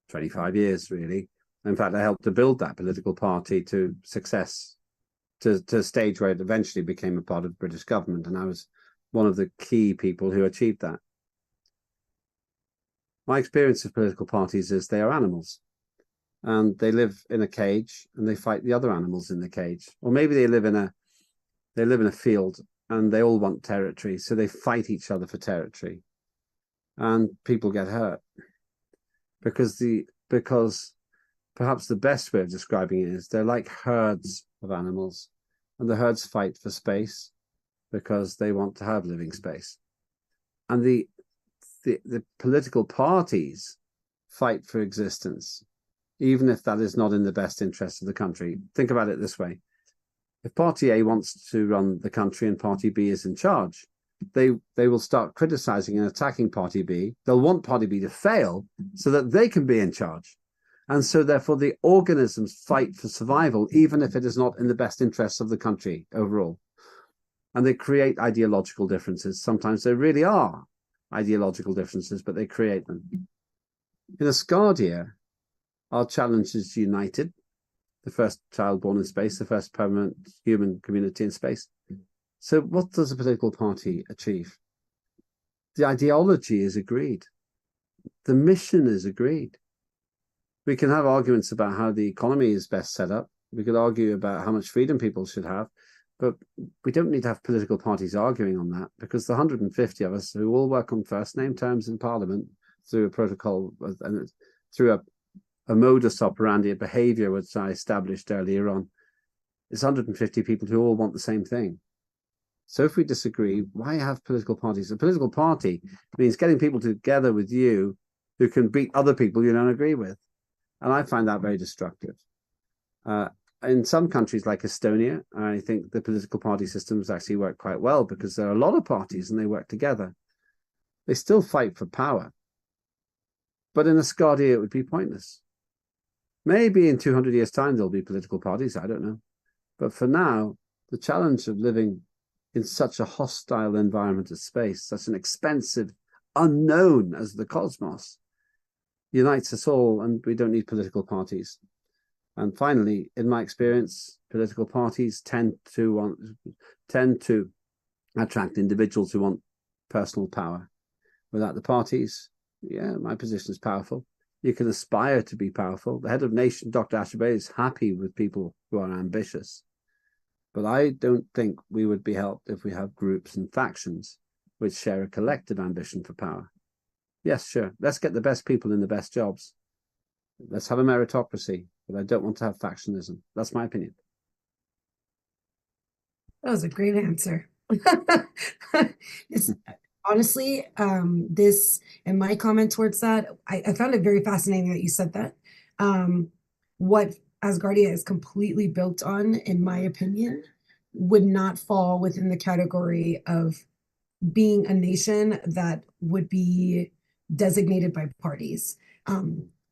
25 years, really. In fact, I helped to build that political party to success, to a stage where it eventually became a part of the British government. And I was one of the key people who achieved that. My experience of political parties is they are animals. And they live in a cage and they fight the other animals in the cage. Or maybe they live in a field and they all want territory, so they fight each other for territory. And people get hurt. Because perhaps the best way of describing it is they're like herds of animals, and the herds fight for space because they want to have living space. And the political parties fight for existence, even if that is not in the best interest of the country. Think about it this way. If Party A wants to run the country and Party B is in charge, they will start criticizing and attacking Party B. They'll want Party B to fail so that they can be in charge. And so therefore the organisms fight for survival, even if it is not in the best interests of the country overall. And they create ideological differences. Sometimes there really are ideological differences, but they create them. In Asgardia, our challenge is united. The first child born in space, the first permanent human community in space. So what does a political party achieve? The ideology is agreed. The mission is agreed. We can have arguments about how the economy is best set up. We could argue about how much freedom people should have, but we don't need to have political parties arguing on that, because the 150 of us who all work on first name terms in Parliament through a protocol and through a modus operandi, a behavior which I established earlier on, it's 150 people who all want the same thing. So if we disagree, why have political parties? A political party means getting people together with you who can beat other people you don't agree with. And I find that very destructive. In some countries like Estonia, I think the political party systems actually work quite well because there are a lot of parties and they work together. They still fight for power. But in Asgardia, it would be pointless. Maybe in 200 years' time, there'll be political parties. I don't know. But for now, the challenge of living in such a hostile environment of space, such an expensive unknown as the cosmos, unites us all, and we don't need political parties. And finally, in my experience, political parties tend to attract individuals who want personal power. Without the parties, yeah, my position is powerful. You can aspire to be powerful. The head of nation, Dr. Ashabay, is happy with people who are ambitious. But I don't think we would be helped if we have groups and factions which share a collective ambition for power. Yes, sure. Let's get the best people in the best jobs. Let's have a meritocracy, but I don't want to have factionism. That's my opinion. That was a great answer. It's, honestly, this and my comment towards that, I found it very fascinating that you said that. What Asgardia is completely built on, in my opinion, would not fall within the category of being a nation that would be designated by parties.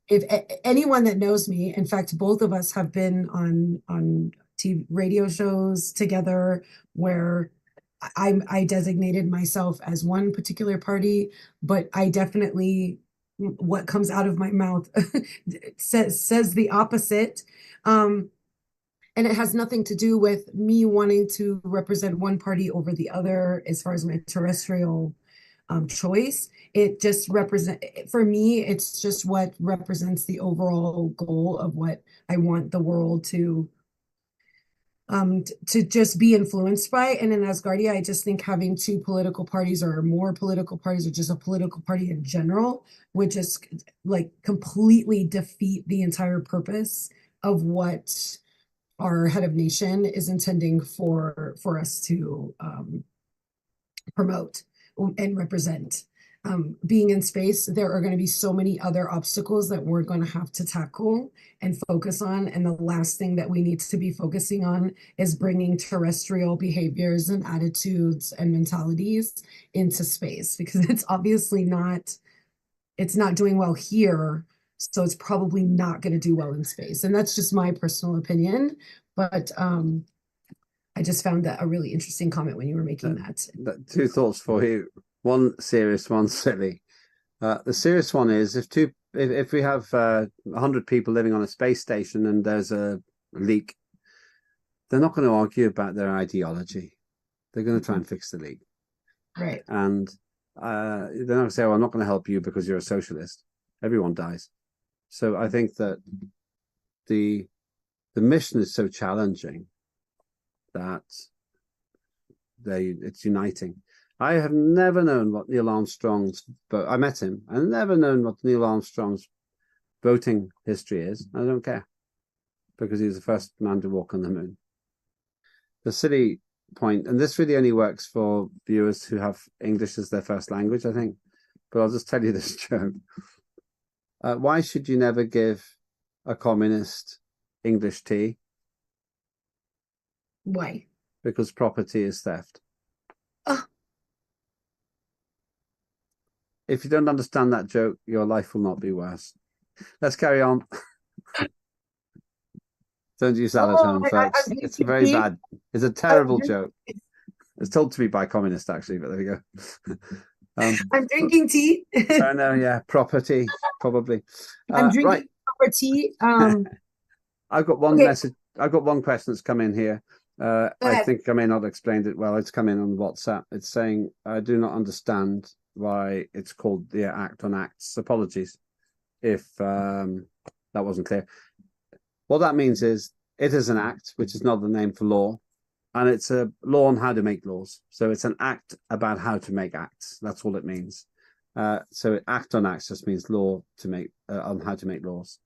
If anyone that knows me, in fact, both of us have been on TV radio shows together where I designated myself as one particular party, but I definitely, what comes out of my mouth says the opposite. And it has nothing to do with me wanting to represent one party over the other as far as my terrestrial choice. It just for me, it's just what represents the overall goal of what I want the world to just be influenced by. And in Asgardia, I just think having two political parties or more political parties or just a political party in general would just like completely defeat the entire purpose of what our head of nation is intending for us to promote and represent. Being in space, there are going to be so many other obstacles that we're going to have to tackle and focus on. And the last thing that we need to be focusing on is bringing terrestrial behaviors and attitudes and mentalities into space, because it's obviously it's not doing well here. So it's probably not going to do well in space. And that's just my personal opinion. But I just found that a really interesting comment when you were making that. Two thoughts for you. One serious, one silly. The serious one is if we have 100 people living on a space station and there's a leak, they're not going to argue about their ideology. They're going to try and fix the leak. Right. And they're not going to say, "Oh, I'm not going to help you because you're a socialist." Everyone dies. So I think that the mission is so challenging that it's uniting. I have never known what Neil Armstrong's vote. I met him. I've never known what Neil Armstrong's voting history is. I don't care, because he was the first man to walk on the moon. The silly point, and this really only works for viewers who have English as their first language, I think, but I'll just tell you this joke. Why should you never give a communist English tea? Why? Because property is theft. If you don't understand that joke, your life will not be worse. Let's carry on. Don't use that at home, folks. It's very bad. It's a terrible joke. It's told to me by communists, actually, but there we go. I'm drinking tea. I know, yeah, property, probably. I'm drinking proper tea. I've got one message. I've got one question that's come in here. I think I may not have explained it well. It's come in on WhatsApp. It's saying, I do not understand why it's called the Act on Acts. Apologies if that wasn't clear. What that means is it is an act, which is not the name for law, and it's a law on how to make laws. So it's an act about how to make acts. That's all it means. So Act on Acts just means law to make on how to make laws.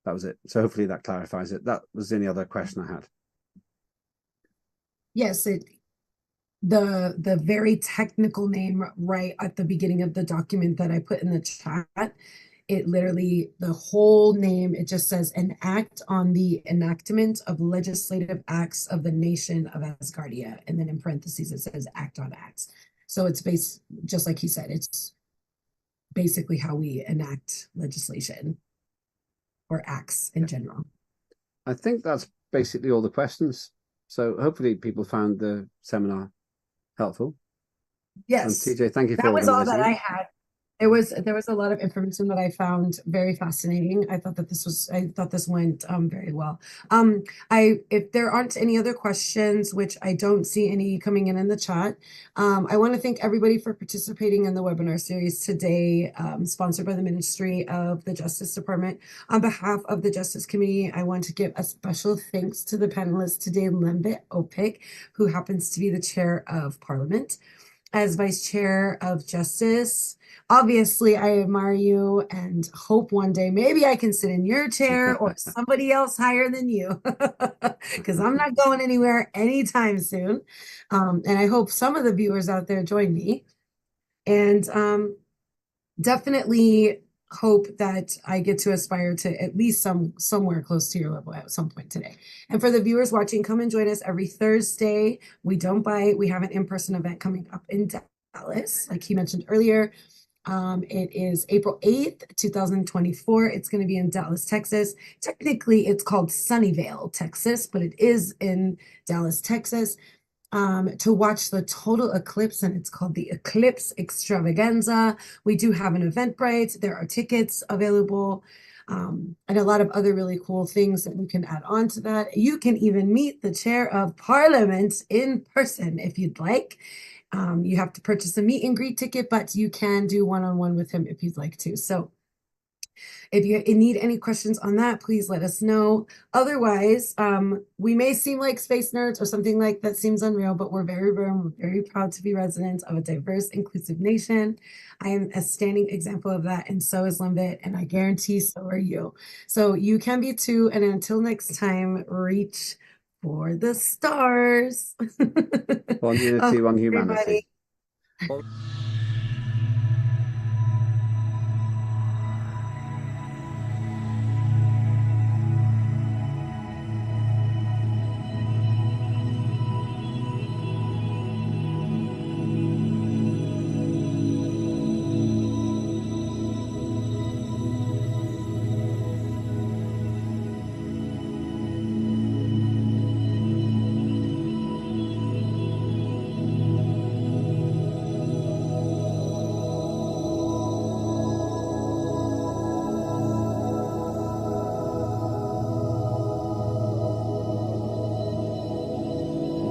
That was it. So hopefully that clarifies it. That was the only other question I had. Yes, the very technical name right at the beginning of the document that I put in the chat, it literally, the whole name, it just says an act on the enactment of legislative acts of the nation of Asgardia. And then in parentheses, it says Act on Acts. So it's just like he said, it's basically how we enact legislation or acts in general. I think that's basically all the questions. So hopefully people found the seminar helpful. Yes. And TJ, thank you for that was all that organising I it. had. There was a lot of information that I found very fascinating. I thought this went very well. If there aren't any other questions, which I don't see any coming in the chat, I want to thank everybody for participating in the webinar series today, sponsored by the Ministry of the Justice Department. On behalf of the Justice Committee, I want to give a special thanks to the panelists today, Lembit Opik, who happens to be the Chair of Parliament. As Vice Chair of Justice, obviously, I admire you and hope one day maybe I can sit in your chair or somebody else higher than you, because I'm not going anywhere anytime soon. And I hope some of the viewers out there join me. And definitely hope that I get to aspire to at least somewhere close to your level at some point today. And for the viewers watching, come and join us every Thursday. We don't bite. We have an in-person event coming up in Dallas, like he mentioned earlier. It is April 8th, 2024. It's going to be in Dallas, Texas. Technically, it's called Sunnyvale, Texas, but it is in Dallas, Texas. To watch the total eclipse, and it's called the Eclipse Extravaganza. We do have an Eventbrite. There are tickets available, and a lot of other really cool things that we can add on to that. You can even meet the Chair of Parliament in person if you'd like. You have to purchase a meet and greet ticket, but you can do one-on-one with him if you'd like to. So if you need any questions on that, please let us know. Otherwise, we may seem like space nerds or something like that seems unreal, but we're very, very, very proud to be residents of a diverse, inclusive nation. I am a standing example of that, and so is Lembit, and I guarantee so are you. So you can be too, and until next time, reach for the stars. One unity, one humanity. Everybody.